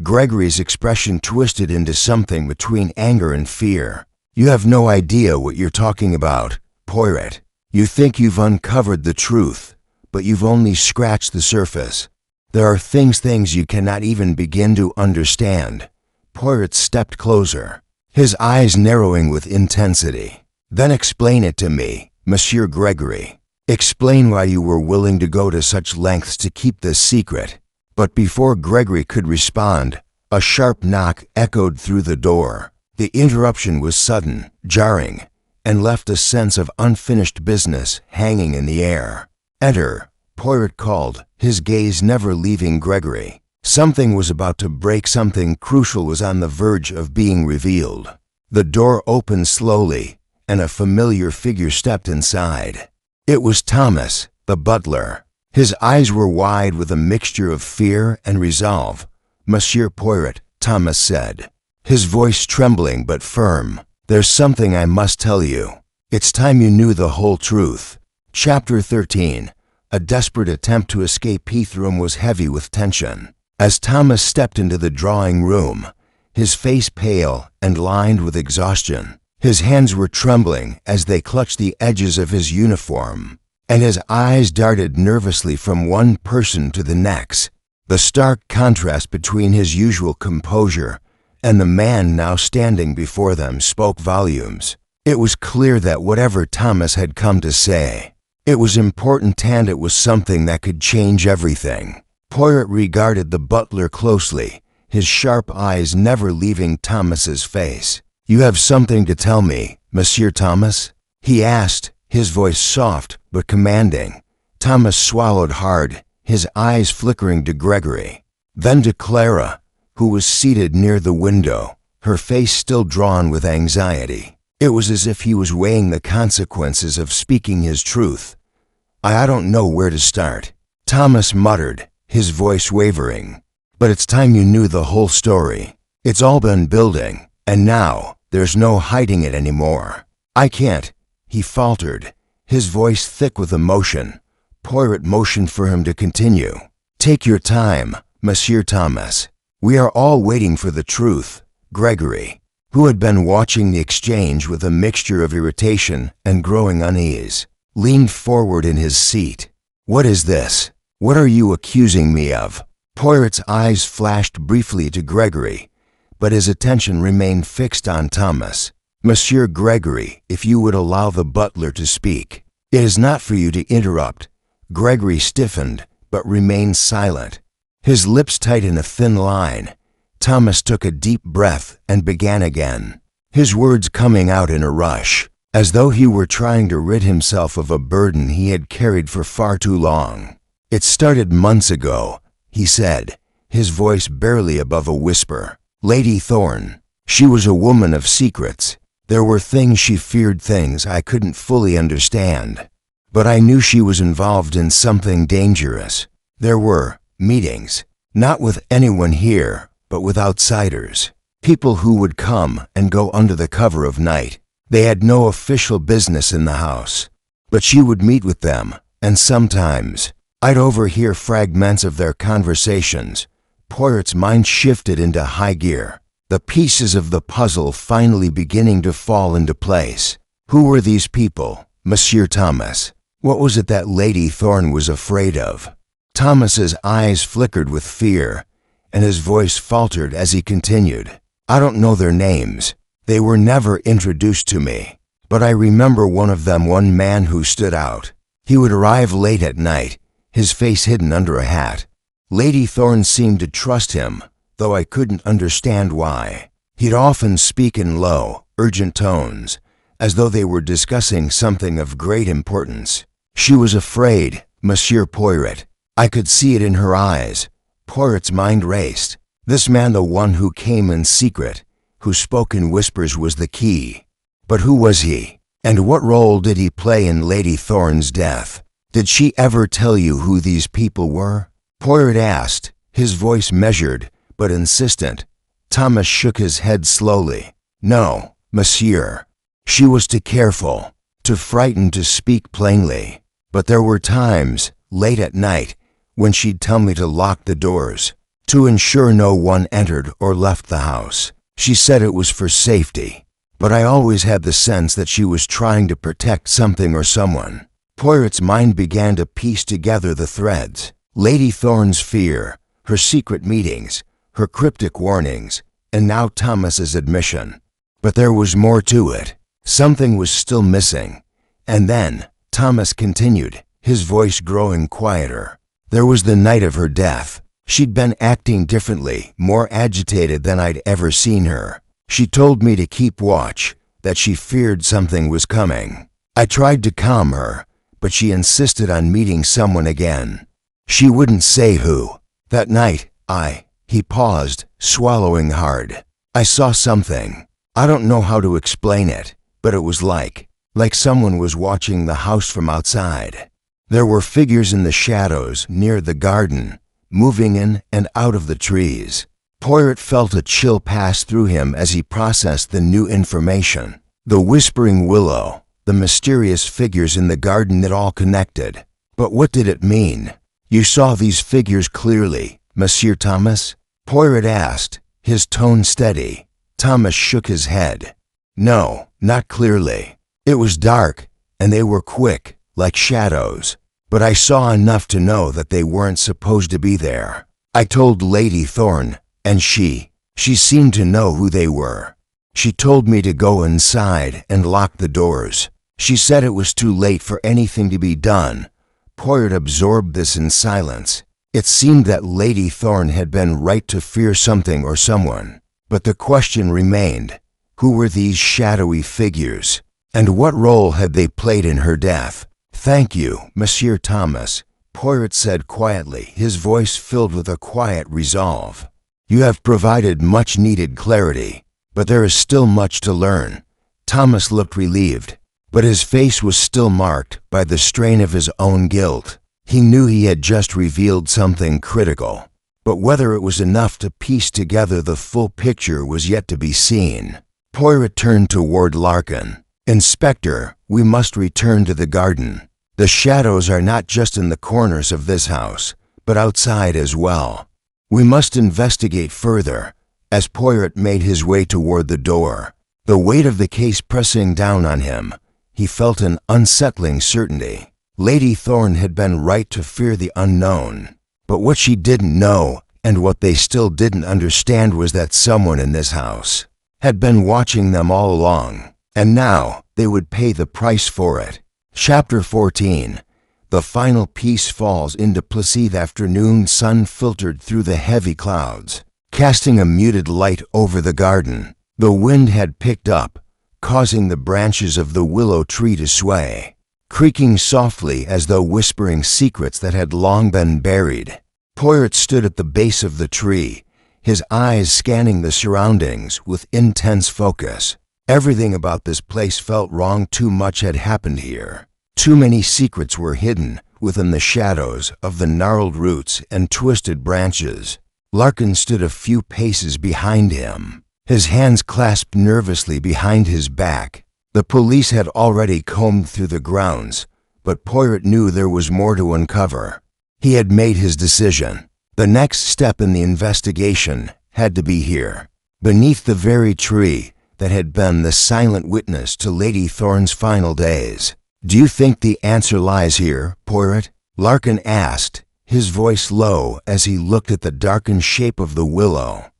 Gregory's expression twisted into something between anger and fear. "You have no idea what you're talking about, Poirot. You think you've uncovered the truth, but you've only scratched the surface. There are things you cannot even begin to understand." Poirot stepped closer, his eyes narrowing with intensity. "Then explain it to me, Monsieur Gregory. Explain why you were willing to go to such lengths to keep this secret." But before Gregory could respond, a sharp knock echoed through the door. The interruption was sudden, jarring, and left a sense of unfinished business hanging in the air. "Enter," Poirot called, his gaze never leaving Gregory. Something was about to break, something crucial was on the verge of being revealed. The door opened slowly, and a familiar figure stepped inside. It was Thomas, the butler. His eyes were wide with a mixture of fear and resolve. "Monsieur Poirot," Thomas said, his voice trembling but firm, "there's something I must tell you. It's time you knew the whole truth." Chapter 13. A desperate attempt to escape. Heath's room was heavy with tension. As Thomas stepped into the drawing room, his face pale and lined with exhaustion, his hands were trembling as they clutched the edges of his uniform, and his eyes darted nervously from one person to the next. The stark contrast between his usual composure and the man now standing before them spoke volumes. It was clear that whatever Thomas had come to say, it was important, and it was something that could change everything. Poirot regarded the butler closely, his sharp eyes never leaving Thomas's face. "You have something to tell me, Monsieur Thomas?" he asked, his voice soft but commanding. Thomas swallowed hard, his eyes flickering to Gregory, then to Clara, who was seated near the window, her face still drawn with anxiety. It was as if he was weighing the consequences of speaking his truth. I don't know where to start," Thomas muttered, his voice wavering. "But it's time you knew the whole story. It's all been building, and now there's no hiding it anymore." "I can't," he faltered, his voice thick with emotion. Poirot motioned for him to continue. "Take your time, Monsieur Thomas. We are all waiting for the truth." Gregory, who had been watching the exchange with a mixture of irritation and growing unease, leaned forward in his seat. "What is this? What are you accusing me of?" Poirot's eyes flashed briefly to Gregory, but his attention remained fixed on Thomas. "Monsieur Gregory, if you would allow the butler to speak." "It is not for you to interrupt." Gregory stiffened, but remained silent, his lips tight in a thin line. Thomas took a deep breath and began again, his words coming out in a rush, as though he were trying to rid himself of a burden he had carried for far too long. "It started months ago," he said, his voice barely above a whisper. "Lady Thorne, she was a woman of secrets. There were things she feared, things I couldn't fully understand. But I knew she was involved in something dangerous. There were meetings, not with anyone here, but with outsiders, people who would come and go under the cover of night. They had no official business in the house, but she would meet with them, and sometimes I'd overhear fragments of their conversations." Poirot's mind shifted into high gear, the pieces of the puzzle finally beginning to fall into place. "Who were these people, Monsieur Thomas? What was it that Lady Thorne was afraid of?" Thomas's eyes flickered with fear, and his voice faltered as he continued. "I don't know their names. They were never introduced to me. But I remember one of them, one man who stood out. He would arrive late at night, his face hidden under a hat. Lady Thorne seemed to trust him, though I couldn't understand why. He'd often speak in low, urgent tones, as though they were discussing something of great importance. She was afraid, Monsieur Poirot. I could see it in her eyes." Poirot's mind raced. This man, the one who came in secret, who spoke in whispers, was the key. But who was he? And what role did he play in Lady Thorne's death? "Did she ever tell you who these people were?" Poirot asked, his voice measured but insistent. Thomas shook his head slowly. "No, monsieur. She was too careful, too frightened to speak plainly. But there were times, late at night, when she'd tell me to lock the doors, to ensure no one entered or left the house. She said it was for safety, but I always had the sense that she was trying to protect something or someone." Poirot's mind began to piece together the threads. Lady Thorne's fear, her secret meetings, her cryptic warnings, and now Thomas's admission. But there was more to it. Something was still missing. And then Thomas continued, his voice growing quieter. "There was the night of her death. She'd been acting differently, more agitated than I'd ever seen her. She told me to keep watch, that she feared something was coming. I tried to calm her, but she insisted on meeting someone again. She wouldn't say who. That night, He paused, swallowing hard. I saw something. I don't know how to explain it, but it was like someone was watching the house from outside. There were figures in the shadows near the garden, moving in and out of the trees. Poirot felt a chill pass through him as he processed the new information. The whispering willow, the mysterious figures in the garden, it all connected. But what did it mean? You saw these figures clearly, Monsieur Thomas? Poirot asked, his tone steady. Thomas shook his head. No, not clearly. It was dark, and they were quick, like shadows. But I saw enough to know that they weren't supposed to be there. I told Lady Thorne, and she seemed to know who they were. She told me to go inside and lock the doors. She said it was too late for anything to be done. Poirot absorbed this in silence. It seemed that Lady Thorne had been right to fear something or someone. But the question remained, who were these shadowy figures? And what role had they played in her death? Thank you, Monsieur Thomas, Poirot said quietly, his voice filled with a quiet resolve. You have provided much-needed clarity, but there is still much to learn. Thomas looked relieved, but his face was still marked by the strain of his own guilt. He knew he had just revealed something critical, but whether it was enough to piece together the full picture was yet to be seen. Poirot turned toward Larkin. Inspector, we must return to the garden. The shadows are not just in the corners of this house, but outside as well. We must investigate further. As Poirot made his way toward the door, the weight of the case pressing down on him, he felt an unsettling certainty. Lady Thorne had been right to fear the unknown, but what she didn't know, and what they still didn't understand, was that someone in this house had been watching them all along, and now they would pay the price for it. Chapter 14. The final piece falls into place. The afternoon sun filtered through the heavy clouds, casting a muted light over the garden. The wind had picked up, causing the branches of the willow tree to sway, creaking softly as though whispering secrets that had long been buried. Poirot stood at the base of the tree, his eyes scanning the surroundings with intense focus. Everything about this place felt wrong. Too much had happened here. Too many secrets were hidden within the shadows of the gnarled roots and twisted branches. Larkin stood a few paces behind him, his hands clasped nervously behind his back. The police had already combed through the grounds, but Poirot knew there was more to uncover. He had made his decision. The next step in the investigation had to be here, beneath the very tree that had been the silent witness to Lady Thorne's final days. Do you think the answer lies here, Poirot? Larkin asked, his voice low as he looked at the darkened shape of the willow.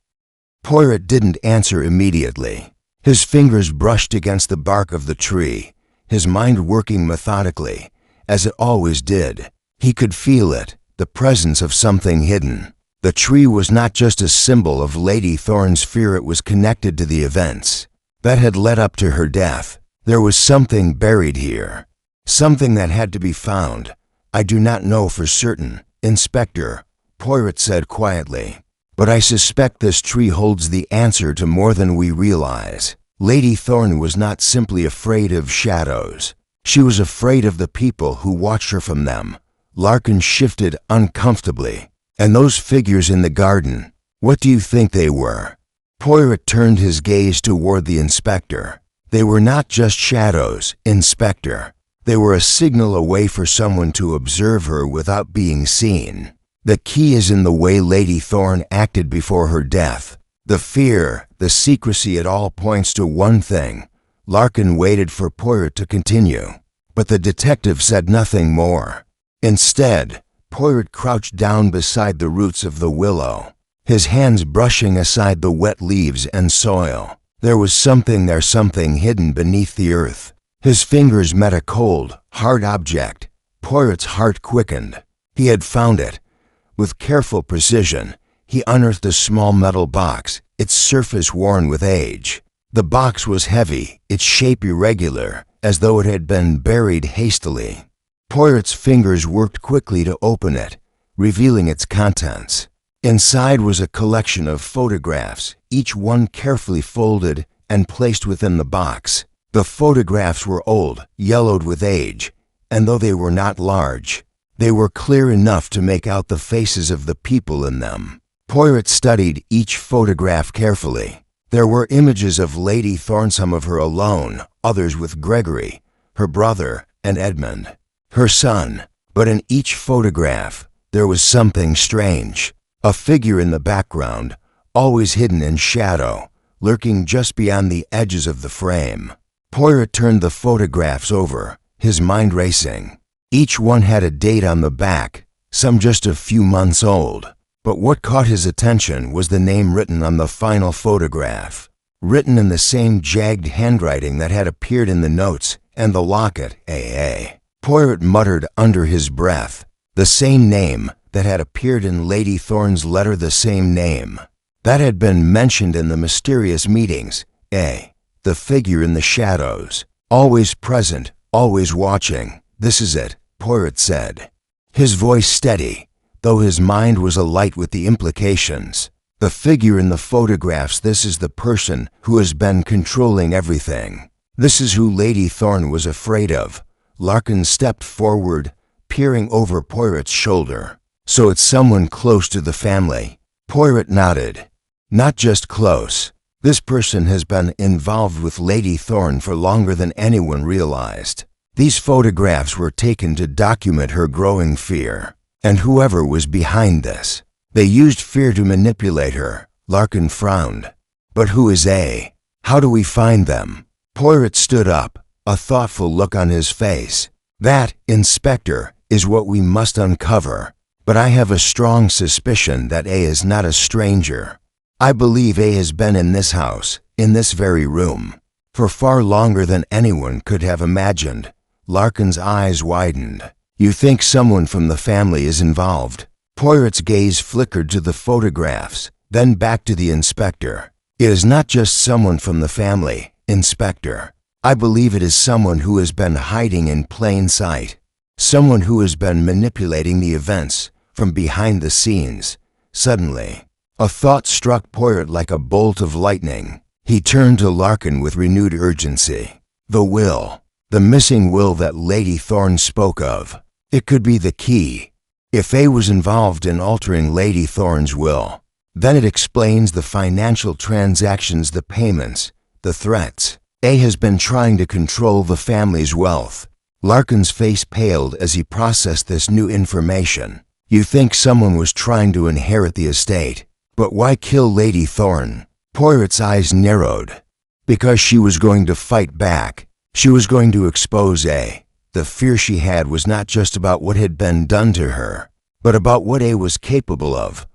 Poirot didn't answer immediately. His fingers brushed against the bark of the tree, his mind working methodically, as it always did. He could feel it, the presence of something hidden. The tree was not just a symbol of Lady Thorne's fear, it was connected to the events that had led up to her death. There was something buried here, something that had to be found. I do not know for certain, Inspector, Poirot said quietly, but I suspect this tree holds the answer to more than we realize. Lady Thorne was not simply afraid of shadows. She was afraid of the people who watched her from them. Larkin shifted uncomfortably. And those figures in the garden, what do you think they were? Poirot turned his gaze toward the inspector. They were not just shadows, Inspector. They were a signal away for someone to observe her without being seen. The key is in the way Lady Thorne acted before her death. The fear, the secrecy, it all points to one thing. Larkin waited for Poirot to continue, but the detective said nothing more. Instead, Poirot crouched down beside the roots of the willow, his hands brushing aside the wet leaves and soil. There was something there, something hidden beneath the earth. His fingers met a cold, hard object. Poirot's heart quickened. He had found it. With careful precision, he unearthed a small metal box, its surface worn with age. The box was heavy, its shape irregular, as though it had been buried hastily. Poirot's fingers worked quickly to open it, revealing its contents. Inside was a collection of photographs, each one carefully folded and placed within the box. The photographs were old, yellowed with age, and though they were not large, they were clear enough to make out the faces of the people in them. Poirot studied each photograph carefully. There were images of Lady Thorne, some of her alone, others with Gregory, her brother, and Edmund, her son. But in each photograph, there was something strange. A figure in the background, always hidden in shadow, lurking just beyond the edges of the frame. Poirot turned the photographs over, his mind racing. Each one had a date on the back, some just a few months old. But what caught his attention was the name written on the final photograph, written in the same jagged handwriting that had appeared in the notes and the locket, A.A. Poirot muttered under his breath, the same name that had appeared in Lady Thorne's letter, the same name that had been mentioned in the mysterious meetings, the figure in the shadows, always present, always watching. This is it, Poirot said, his voice steady, though his mind was alight with the implications. The figure in the photographs, this is the person who has been controlling everything. This is who Lady Thorne was afraid of. Larkin stepped forward, peering over Poirot's shoulder. So it's someone close to the family. Poirot nodded. Not just close. This person has been involved with Lady Thorne for longer than anyone realized. These photographs were taken to document her growing fear. And whoever was behind this, they used fear to manipulate her. Larkin frowned. But who is A? How do we find them? Poirot stood up, a thoughtful look on his face. That, Inspector, is what we must uncover. But I have a strong suspicion that A is not a stranger. I believe A has been in this house, in this very room, for far longer than anyone could have imagined. Larkin's eyes widened. You think someone from the family is involved? Poirot's gaze flickered to the photographs, then back to the inspector. It is not just someone from the family, Inspector. I believe it is someone who has been hiding in plain sight. Someone who has been manipulating the events from behind the scenes. Suddenly, a thought struck Poirot like a bolt of lightning. He turned to Larkin with renewed urgency. The will. The missing will that Lady Thorne spoke of. It could be the key. If A was involved in altering Lady Thorne's will, then it explains the financial transactions, the payments, the threats. A has been trying to control the family's wealth. Larkin's face paled as he processed this new information. You think someone was trying to inherit the estate. But why kill Lady Thorne? Poirot's eyes narrowed. Because she was going to fight back. She was going to expose A. The fear she had was not just about what had been done to her, but about what A was capable of.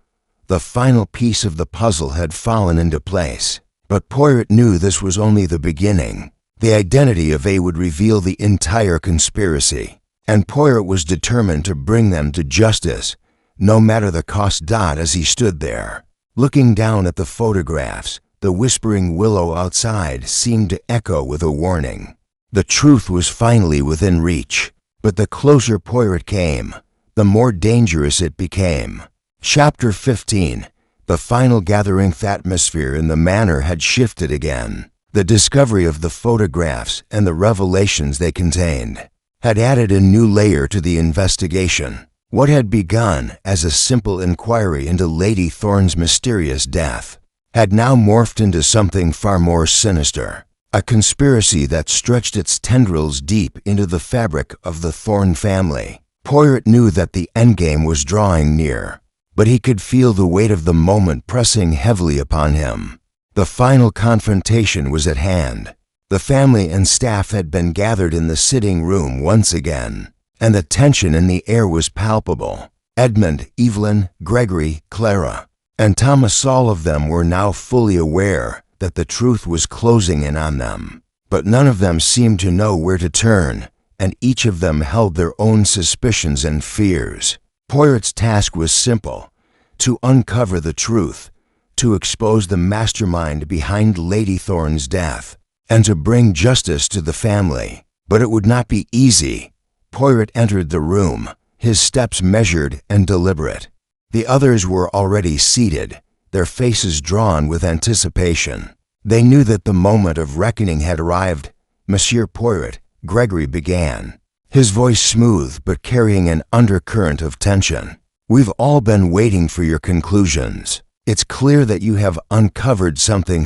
The final piece of the puzzle had fallen into place. But Poirot knew this was only the beginning. The identity of A would reveal the entire conspiracy, and Poirot was determined to bring them to justice, no matter the cost. As he stood there, looking down at the photographs, the whispering Willow outside seemed to echo with a warning. The truth was finally within reach, but the closer Poirot came, the more dangerous it became. Chapter 15. The final gathering. The atmosphere in the manor had shifted again. The discovery of the photographs and the revelations they contained had added a new layer to the investigation. What had begun as a simple inquiry into Lady Thorne's mysterious death had now morphed into something far more sinister. A conspiracy that stretched its tendrils deep into the fabric of the Thorne family. Poirot knew that the endgame was drawing near, but he could feel the weight of the moment pressing heavily upon him. The final confrontation was at hand. The family and staff had been gathered in the sitting room once again, and the tension in the air was palpable. Edmund, Evelyn, Gregory, Clara, and Thomas, all of them were now fully aware that the truth was closing in on them. But none of them seemed to know where to turn, and each of them held their own suspicions and fears. Poirot's task was simple: to uncover the truth, to expose the mastermind behind Lady Thorne's death, and to bring justice to the family. But it would not be easy. Poirot entered the room, his steps measured and deliberate. The others were already seated, their faces drawn with anticipation. They knew that the moment of reckoning had arrived. Monsieur Poirot, Gregory began, his voice smooth but carrying an undercurrent of tension. We've all been waiting for your conclusions. It's clear that you have uncovered something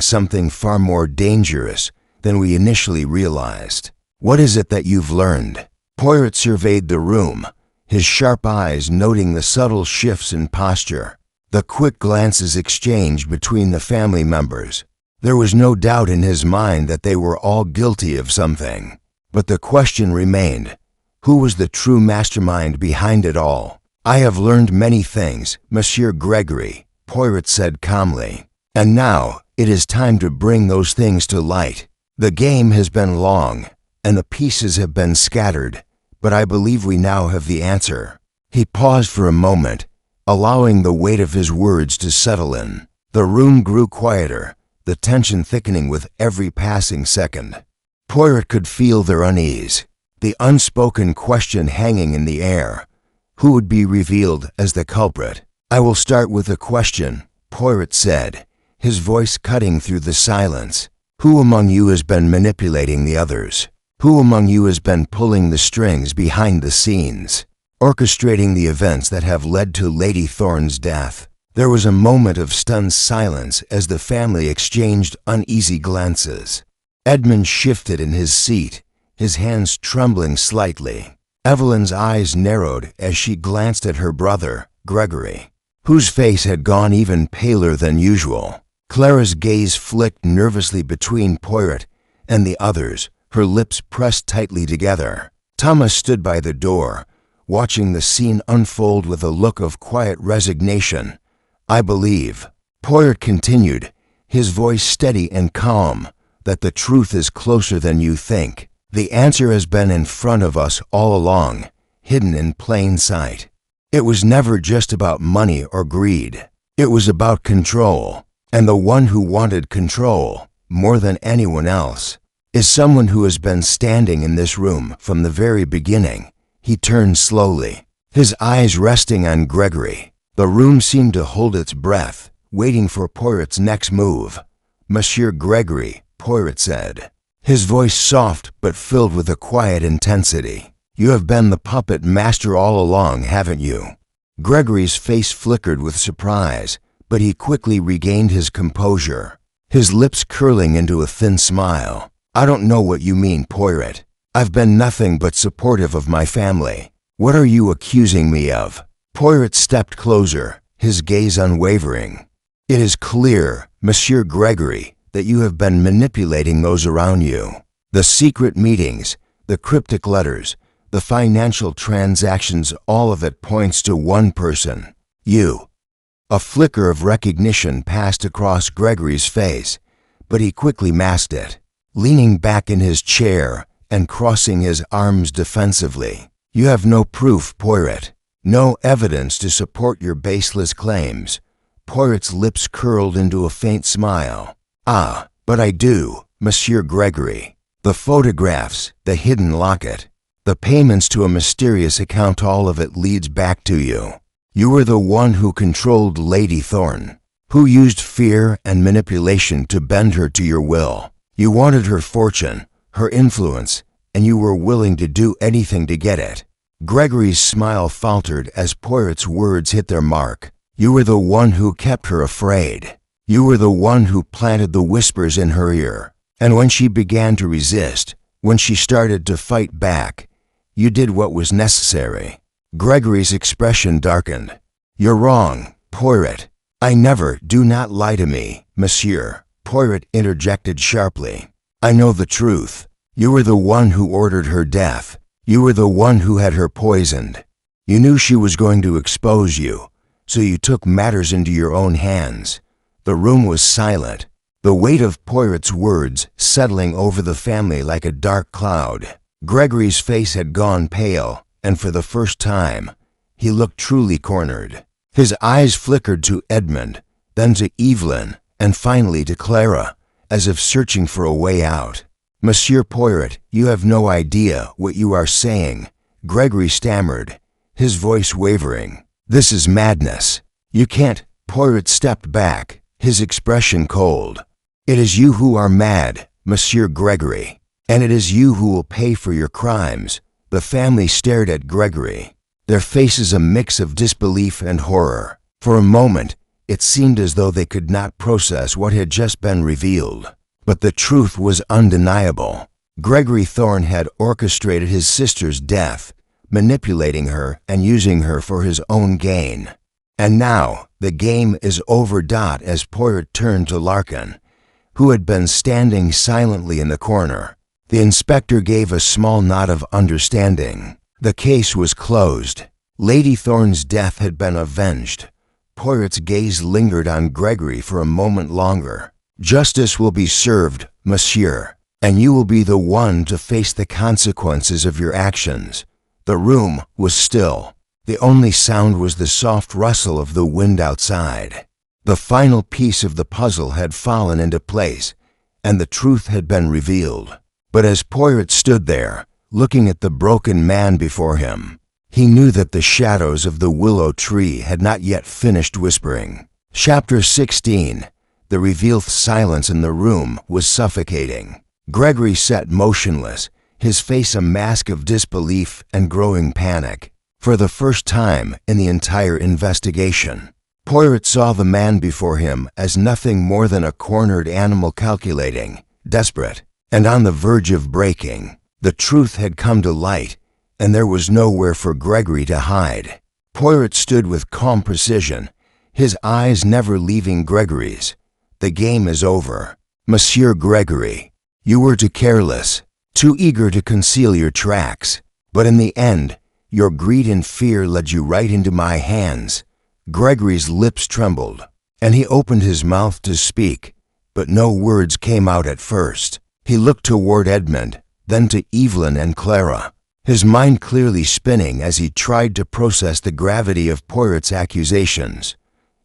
far more dangerous than we initially realized. What is it that you've learned? Poirot surveyed the room, his sharp eyes noting the subtle shifts in posture, the quick glances exchanged between the family members. There was no doubt in his mind that they were all guilty of something. But the question remained, who was the true mastermind behind it all? I have learned many things, Monsieur Gregory, Poirot said calmly. And now, it is time to bring those things to light. The game has been long, and the pieces have been scattered, but I believe we now have the answer. He paused for a moment, allowing the weight of his words to settle in. The room grew quieter, the tension thickening with every passing second. Poirot could feel their unease, the unspoken question hanging in the air. Who would be revealed as the culprit? I will start with a question, Poirot said, his voice cutting through the silence. Who among you has been manipulating the others? Who among you has been pulling the strings behind the scenes, orchestrating the events that have led to Lady Thorne's death? There was a moment of stunned silence as the family exchanged uneasy glances. Edmund shifted in his seat, his hands trembling slightly. Evelyn's eyes narrowed as she glanced at her brother, Gregory, whose face had gone even paler than usual. Clara's gaze flicked nervously between Poirot and the others, her lips pressed tightly together. Thomas stood by the door, watching the scene unfold with a look of quiet resignation. I believe, Poirot continued, his voice steady and calm, that the truth is closer than you think. The answer has been in front of us all along, hidden in plain sight. It was never just about money or greed. It was about control, and the one who wanted control, more than anyone else, is someone who has been standing in this room from the very beginning. He turned slowly, his eyes resting on Gregory. The room seemed to hold its breath, waiting for Poirot's next move. Monsieur Gregory, Poirot said, his voice soft but filled with a quiet intensity. You have been the puppet master all along, haven't you? Gregory's face flickered with surprise, but he quickly regained his composure, his lips curling into a thin smile. I don't know what you mean, Poirot. I've been nothing but supportive of my family. What are you accusing me of? Poirot stepped closer, his gaze unwavering. It is clear, Monsieur Gregory, that you have been manipulating those around you. The secret meetings, the cryptic letters, the financial transactions, all of it points to one person, you. A flicker of recognition passed across Gregory's face, but he quickly masked it, leaning back in his chair and crossing his arms defensively. You have no proof, Poirot. No evidence to support your baseless claims. Poirot's lips curled into a faint smile. Ah, but I do, Monsieur Gregory. The photographs, the hidden locket, the payments to a mysterious account, all of it leads back to you. You were the one who controlled Lady Thorne, who used fear and manipulation to bend her to your will. You wanted her fortune, her influence, and you were willing to do anything to get it. Gregory's smile faltered as Poirot's words hit their mark. You were the one who kept her afraid. You were the one who planted the whispers in her ear. And when she began to resist, when she started to fight back, you did what was necessary. Gregory's expression darkened. You're wrong, Poirot. I never. Do not lie to me, Monsieur, Poirot interjected sharply. I know the truth. You were the one who ordered her death. You were the one who had her poisoned. You knew she was going to expose you, so you took matters into your own hands. The room was silent, the weight of Poirot's words settling over the family like a dark cloud. Gregory's face had gone pale, and for the first time, he looked truly cornered. His eyes flickered to Edmund, then to Evelyn, and finally to Clara, as if searching for a way out. "Monsieur Poirot, you have no idea what you are saying," Gregory stammered, his voice wavering. "This is madness. You can't." Poirot stepped back, his expression cold. "It is you who are mad, Monsieur Gregory, and it is you who will pay for your crimes." The family stared at Gregory, their faces a mix of disbelief and horror. For a moment, it seemed as though they could not process what had just been revealed. But the truth was undeniable. Gregory Thorne had orchestrated his sister's death, manipulating her and using her for his own gain. And now, the game is over. As Poirot turned to Larkin, who had been standing silently in the corner, the inspector gave a small nod of understanding. The case was closed. Lady Thorne's death had been avenged. Poirot's gaze lingered on Gregory for a moment longer. "Justice will be served, monsieur, and you will be the one to face the consequences of your actions." The room was still. The only sound was the soft rustle of the wind outside. The final piece of the puzzle had fallen into place, and the truth had been revealed. But as Poirot stood there, looking at the broken man before him, he knew that the shadows of the willow tree had not yet finished whispering. Chapter 16. The revealed silence in the room was suffocating. Gregory sat motionless, his face a mask of disbelief and growing panic. For the first time in the entire investigation, Poirot saw the man before him as nothing more than a cornered animal, calculating, desperate, and on the verge of breaking. The truth had come to light, and there was nowhere for Gregory to hide. Poirot stood with calm precision, his eyes never leaving Gregory's. "The game is over. Monsieur Gregory, you were too careless, too eager to conceal your tracks. But in the end, your greed and fear led you right into my hands." Gregory's lips trembled, and he opened his mouth to speak, but no words came out at first. He looked toward Edmund, then to Evelyn and Clara, his mind clearly spinning as he tried to process the gravity of Poirot's accusations.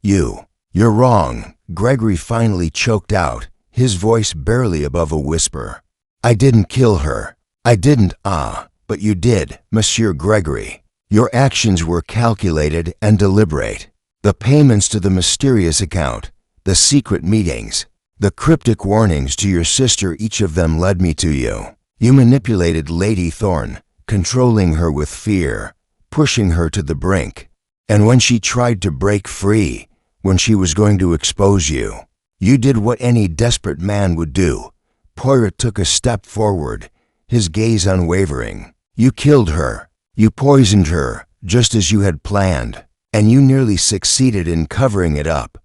You're wrong," Gregory finally choked out, his voice barely above a whisper. "I didn't kill her. I didn't, but you did, Monsieur Gregory. Your actions were calculated and deliberate. The payments to the mysterious account, the secret meetings, the cryptic warnings to your sister, each of them led me to you. You manipulated Lady Thorne, controlling her with fear, pushing her to the brink. And when she tried to break free, when she was going to expose you, you did what any desperate man would do." Poirot took a step forward, his gaze unwavering. "You killed her. You poisoned her, just as you had planned, and you nearly succeeded in covering it up."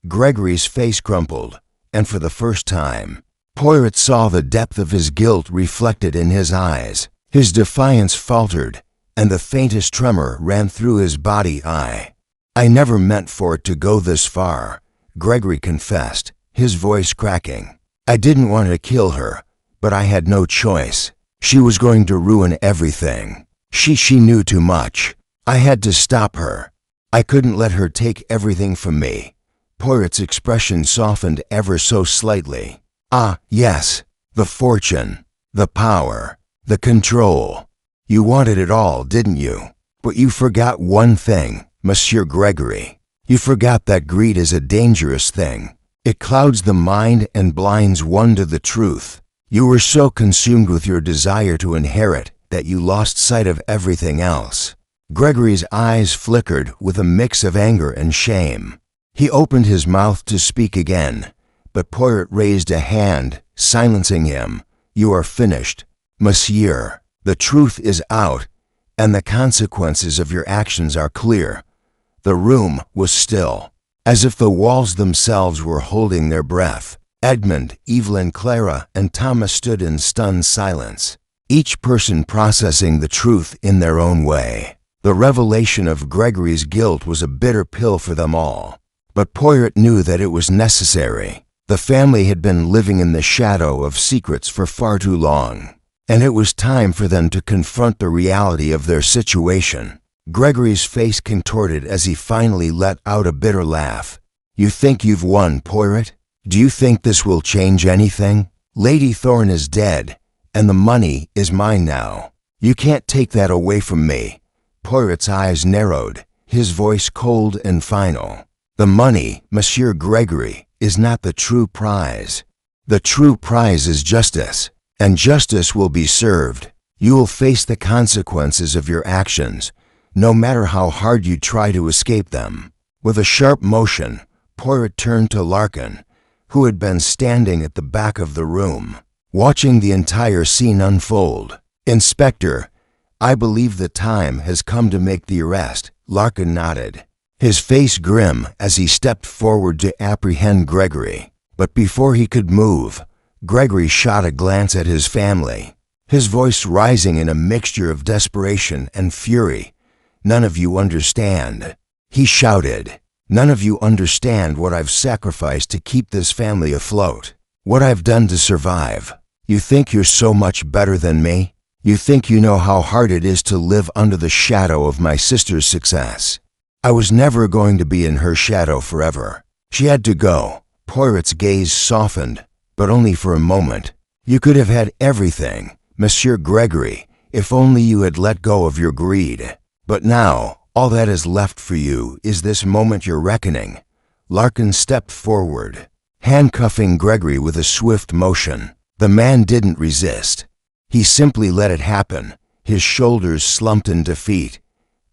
Gregory's face crumpled, and for the first time, Poirot saw the depth of his guilt reflected in his eyes. His defiance faltered, and the faintest tremor ran through his body. "I never meant for it to go this far," Gregory confessed, his voice cracking. "I didn't want to kill her, but I had no choice. She was going to ruin everything. She knew too much. I had to stop her. I couldn't let her take everything from me." Poirot's expression softened ever so slightly. Yes, the fortune, the power, the control. You wanted it all, didn't you? But you forgot one thing, Monsieur Gregory. You forgot that greed is a dangerous thing. It clouds the mind and blinds one to the truth. You were so consumed with your desire to inherit that you lost sight of everything else." Gregory's eyes flickered with a mix of anger and shame. He opened his mouth to speak again, but Poirot raised a hand, silencing him. "You are finished, monsieur. The truth is out, and the consequences of your actions are clear." The room was still, as if the walls themselves were holding their breath. Edmund, Evelyn, Clara, and Thomas stood in stunned silence, each person processing the truth in their own way. The revelation of Gregory's guilt was a bitter pill for them all, but Poirot knew that it was necessary. The family had been living in the shadow of secrets for far too long, and it was time for them to confront the reality of their situation. Gregory's face contorted as he finally let out a bitter laugh. You think you've won, Poirot? Do you think this will change anything? Lady Thorne is dead, and the money is mine now. You can't take that away from me." Poirot's eyes narrowed, his voice cold and final. "The money, Monsieur Gregory, is not the true prize. The true prize is justice, and justice will be served. You will face the consequences of your actions, no matter how hard you try to escape them." With a sharp motion, Poirot turned to Larkin, who had been standing at the back of the room, watching the entire scene unfold. "Inspector, I believe the time has come to make the arrest." Larkin nodded, his face grim as he stepped forward to apprehend Gregory. But before he could move, Gregory shot a glance at his family, his voice rising in a mixture of desperation and fury. "None of you understand," he shouted. "None of you understand what I've sacrificed to keep this family afloat, what I've done to survive. You think you're so much better than me? You think you know how hard it is to live under the shadow of my sister's success? I was never going to be in her shadow forever. She had to go." Poirot's gaze softened, but only for a moment. "You could have had everything, Monsieur Gregory, if only you had let go of your greed. But now, all that is left for you is this moment you're reckoning." Larkin stepped forward, handcuffing Gregory with a swift motion. The man didn't resist. He simply let it happen, his shoulders slumped in defeat.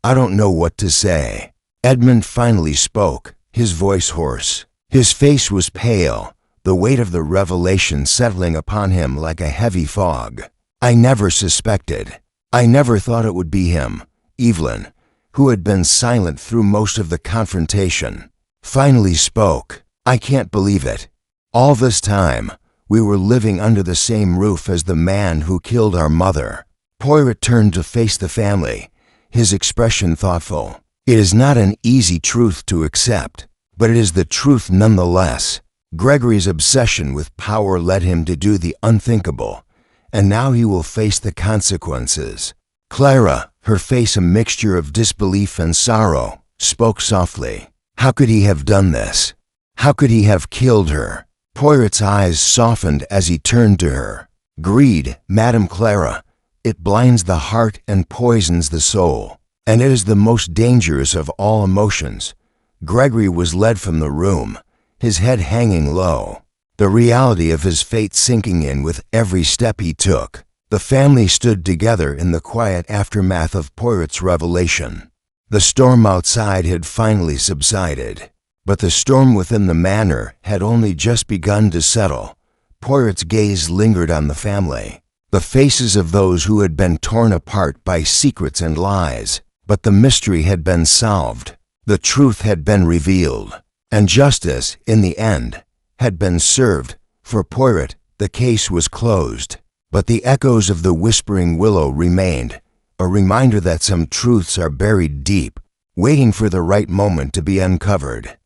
"I don't know what to say." Edmund finally spoke, his voice hoarse. His face was pale, the weight of the revelation settling upon him like a heavy fog. "I never suspected. I never thought it would be him." Evelyn, who had been silent through most of the confrontation, finally spoke. "I can't believe it. All this time, we were living under the same roof as the man who killed our mother." Poirot turned to face the family, his expression thoughtful. "It is not an easy truth to accept, but it is the truth nonetheless. Gregory's obsession with power led him to do the unthinkable, and now he will face the consequences." Clara, her face a mixture of disbelief and sorrow, spoke softly. "How could he have done this? How could he have killed her?" Poirot's eyes softened as he turned to her. "Greed, Madame Clara, it blinds the heart and poisons the soul, and it is the most dangerous of all emotions." Gregory was led from the room, his head hanging low, the reality of his fate sinking in with every step he took. The family stood together in the quiet aftermath of Poirot's revelation. The storm outside had finally subsided, but the storm within the manor had only just begun to settle. Poirot's gaze lingered on the family, the faces of those who had been torn apart by secrets and lies. But the mystery had been solved, the truth had been revealed, and justice, in the end, had been served. For Poirot, the case was closed. But the echoes of the Whispering Willow remained, a reminder that some truths are buried deep, waiting for the right moment to be uncovered.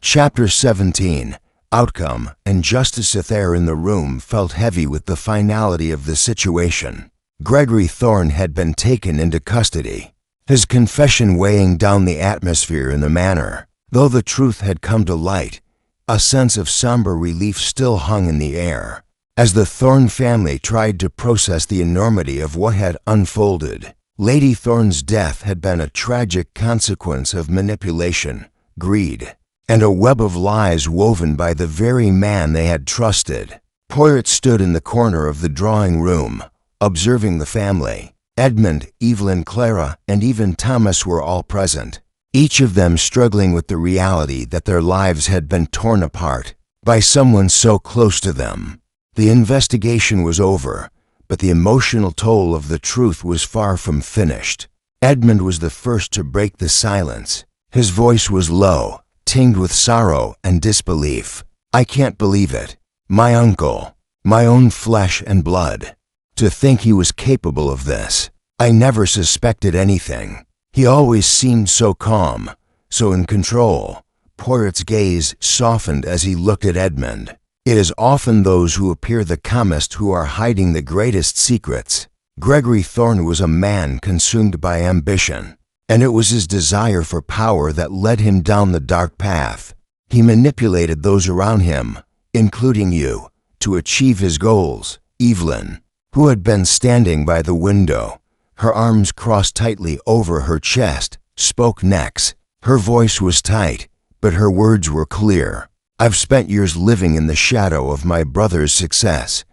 Chapter 17. Outcome. And Justice Athair in the room felt heavy with the finality of the situation. Gregory Thorne had been taken into custody, his confession weighing down the atmosphere in the manor. Though the truth had come to light, a sense of somber relief still hung in the air, as the Thorne family tried to process the enormity of what had unfolded. Lady Thorne's death had been a tragic consequence of manipulation, greed, and a web of lies woven by the very man they had trusted. Poirot stood in the corner of the drawing room, observing the family. Edmund, Evelyn, Clara, and even Thomas were all present, each of them struggling with the reality that their lives had been torn apart by someone so close to them. The investigation was over, but the emotional toll of the truth was far from finished. Edmund was the first to break the silence. His voice was low, tinged with sorrow and disbelief. "I can't believe it. My uncle, my own flesh and blood. To think he was capable of this. I never suspected anything. He always seemed so calm, so in control." Poirot's gaze softened as he looked at Edmund. "It is often those who appear the calmest who are hiding the greatest secrets." Gregory Thorne was a man consumed by ambition, and it was his desire for power that led him down the dark path. He manipulated those around him, including you, to achieve his goals. Evelyn, who had been standing by the window, her arms crossed tightly over her chest, spoke next. Her voice was tight, but her words were clear. I've spent years living in the shadow of my brother's success,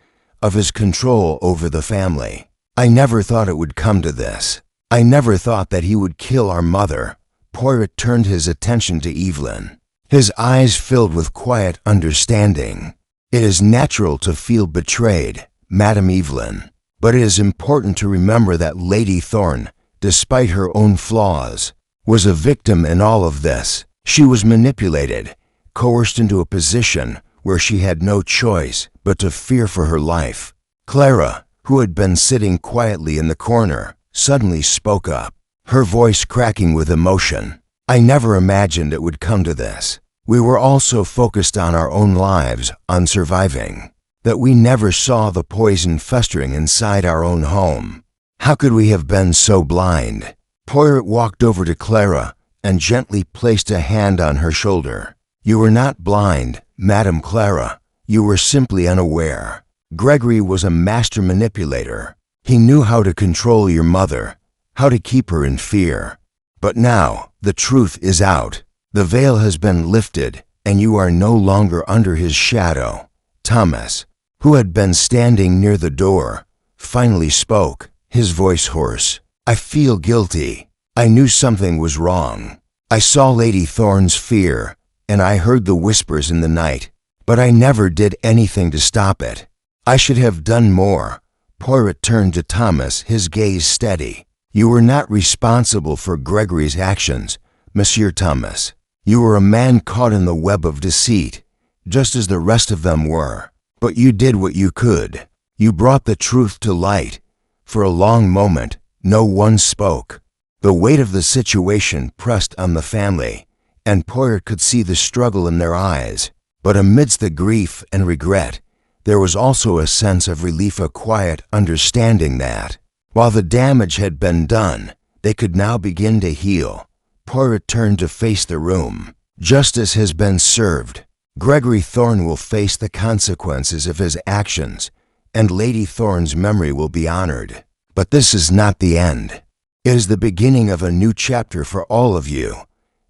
of his control over the family. I never thought it would come to this. I never thought that he would kill our mother. Poirot turned his attention to Evelyn. His eyes filled with quiet understanding. It is natural to feel betrayed, Madame Evelyn, but it is important to remember that Lady Thorne, despite her own flaws, was a victim in all of this. She was manipulated, coerced into a position where she had no choice but to fear for her life. Clara, who had been sitting quietly in the corner, suddenly spoke up, her voice cracking with emotion. I never imagined it would come to this. We were all so focused on our own lives, on surviving, that we never saw the poison festering inside our own home. How could we have been so blind? Poirot walked over to Clara and gently placed a hand on her shoulder. You were not blind, Madame Clara. You were simply unaware. Gregory was a master manipulator. He knew how to control your mother, how to keep her in fear. But now, the truth is out. The veil has been lifted, and you are no longer under his shadow. Thomas, who had been standing near the door, finally spoke, his voice hoarse. I feel guilty. I knew something was wrong. I saw Lady Thorne's fear, and I heard the whispers in the night, but I never did anything to stop it. I should have done more. Poirot turned to Thomas, his gaze steady. You were not responsible for Gregory's actions, Monsieur Thomas. You were a man caught in the web of deceit, just as the rest of them were. But you did what you could. You brought the truth to light. For a long moment, no one spoke. The weight of the situation pressed on the family, and Poirot could see the struggle in their eyes. But amidst the grief and regret, there was also a sense of relief, a quiet understanding that, while the damage had been done, they could now begin to heal. Poirot turned to face the room. Justice has been served. Gregory Thorne will face the consequences of his actions, and Lady Thorne's memory will be honored. But this is not the end. It is the beginning of a new chapter for all of you.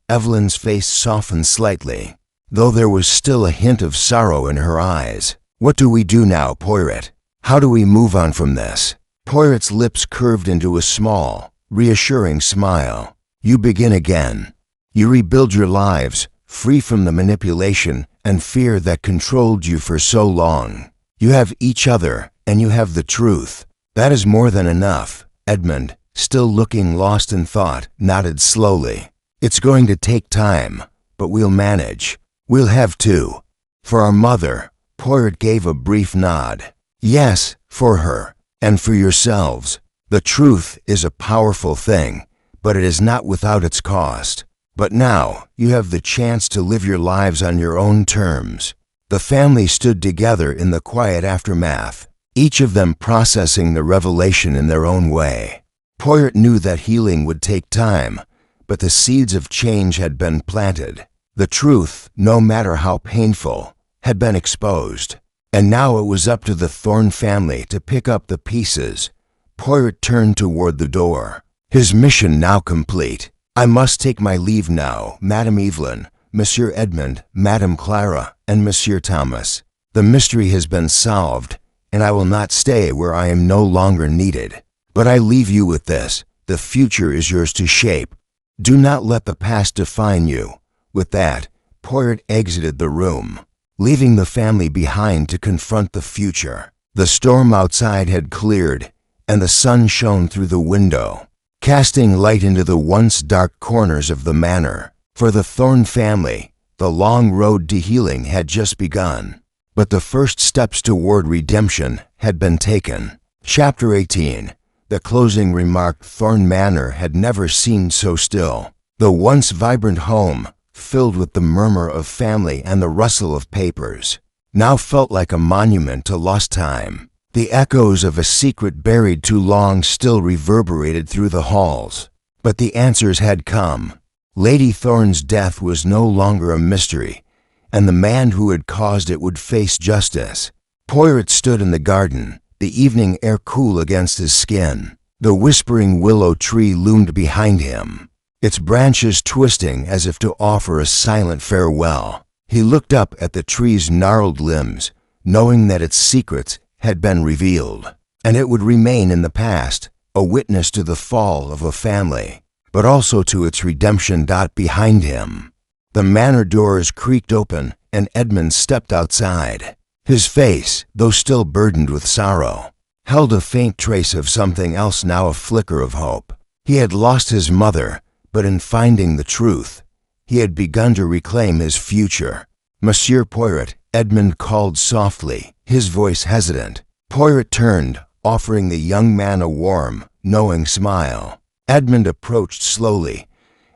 Evelyn's face softened slightly, though there was still a hint of sorrow in her eyes. What do we do now, Poirot? How do we move on from this? Poirot's lips curved into a small, reassuring smile. You begin again. You rebuild your lives, free from the manipulation and fear that controlled you for so long. You have each other, and you have the truth. That is more than enough. Edmund, still looking lost in thought, nodded slowly. It's going to take time, but we'll manage. We'll have to. For our mother, Poirot gave a brief nod. Yes, for her, and for yourselves. The truth is a powerful thing, but it is not without its cost. But now, you have the chance to live your lives on your own terms. The family stood together in the quiet aftermath, each of them processing the revelation in their own way. Poirot knew that healing would take time, but the seeds of change had been planted. The truth, no matter how painful, had been exposed. And now it was up to the Thorne family to pick up the pieces. Poirot turned toward the door. His mission now complete. I must take my leave now, Madame Evelyn, Monsieur Edmund, Madame Clara, and Monsieur Thomas. The mystery has been solved, and I will not stay where I am no longer needed. But I leave you with this. The future is yours to shape. Do not let the past define you. With that, Poirot exited the room, leaving the family behind to confront the future. The storm outside had cleared, and the sun shone through the window, casting light into the once dark corners of the manor. For the Thorne family, the long road to healing had just begun, but the first steps toward redemption had been taken. Chapter 18. The closing remarked Thorne Manor had never seemed so still. The once vibrant home, filled with the murmur of family and the rustle of papers, now felt like a monument to lost time. The echoes of a secret buried too long still reverberated through the halls. But the answers had come. Lady Thorne's death was no longer a mystery, and the man who had caused it would face justice. Poirot stood in the garden, the evening air cool against his skin. The whispering willow tree loomed behind him, its branches twisting as if to offer a silent farewell. He looked up at the tree's gnarled limbs, knowing that its secrets had been revealed, and it would remain in the past, a witness to the fall of a family, but also to its redemption. Behind him, the manor doors creaked open, and Edmund stepped outside. His face, though still burdened with sorrow, held a faint trace of something else, now a flicker of hope. He had lost his mother, but in finding the truth, he had begun to reclaim his future. "Monsieur Poirot," Edmund called softly, his voice hesitant. Poirot turned, offering the young man a warm, knowing smile. Edmund approached slowly,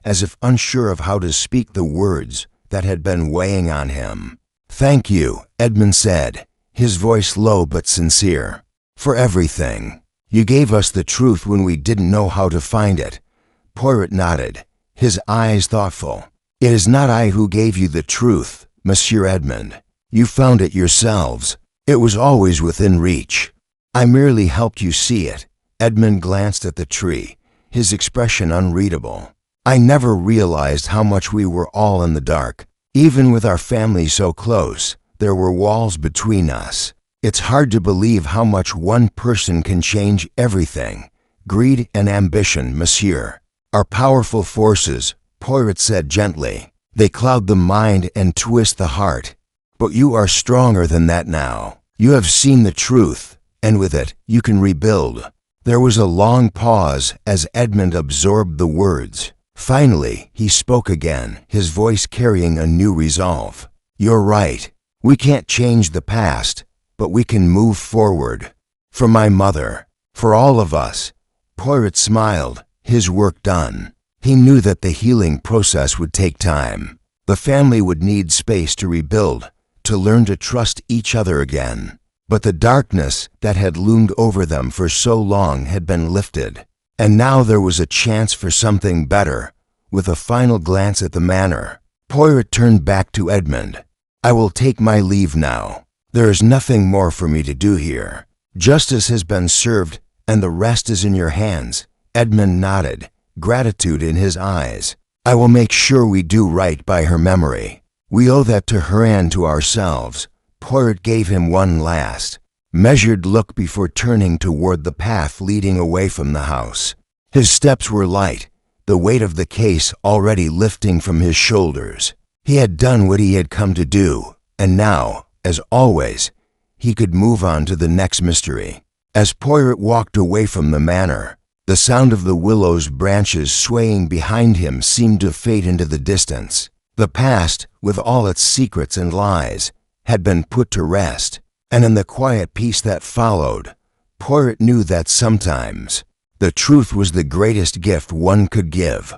as if unsure of how to speak the words that had been weighing on him. "Thank you," Edmund said, his voice low but sincere, "for everything. You gave us the truth when we didn't know how to find it." Poirot nodded, his eyes thoughtful. "It is not I who gave you the truth, Monsieur Edmund. You found it yourselves. It was always within reach. I merely helped you see it." Edmund glanced at the tree, his expression unreadable. "I never realized how much we were all in the dark. Even with our family so close, there were walls between us. It's hard to believe how much one person can change everything. Greed and ambition, monsieur, are powerful forces," Poirot said gently. "They cloud the mind and twist the heart. But you are stronger than that now. You have seen the truth, and with it, you can rebuild." There was a long pause as Edmund absorbed the words. Finally, he spoke again, his voice carrying a new resolve. "You're right. We can't change the past, but we can move forward. For my mother, for all of us." Poirot smiled, his work done. He knew that the healing process would take time. The family would need space to rebuild, to learn to trust each other again. But the darkness that had loomed over them for so long had been lifted, and now there was a chance for something better. With a final glance at the manor, Poirot turned back to Edmund. "I will take my leave now. There is nothing more for me to do here. Justice has been served, and the rest is in your hands." Edmund nodded, gratitude in his eyes. "I will make sure we do right by her memory. We owe that to her and to ourselves." Poirot gave him one last, measured look before turning toward the path leading away from the house. His steps were light, the weight of the case already lifting from his shoulders. He had done what he had come to do, and now, as always, he could move on to the next mystery. As Poirot walked away from the manor, the sound of the willow's branches swaying behind him seemed to fade into the distance. The past, with all its secrets and lies, had been put to rest, and in the quiet peace that followed, Poirot knew that sometimes the truth was the greatest gift one could give.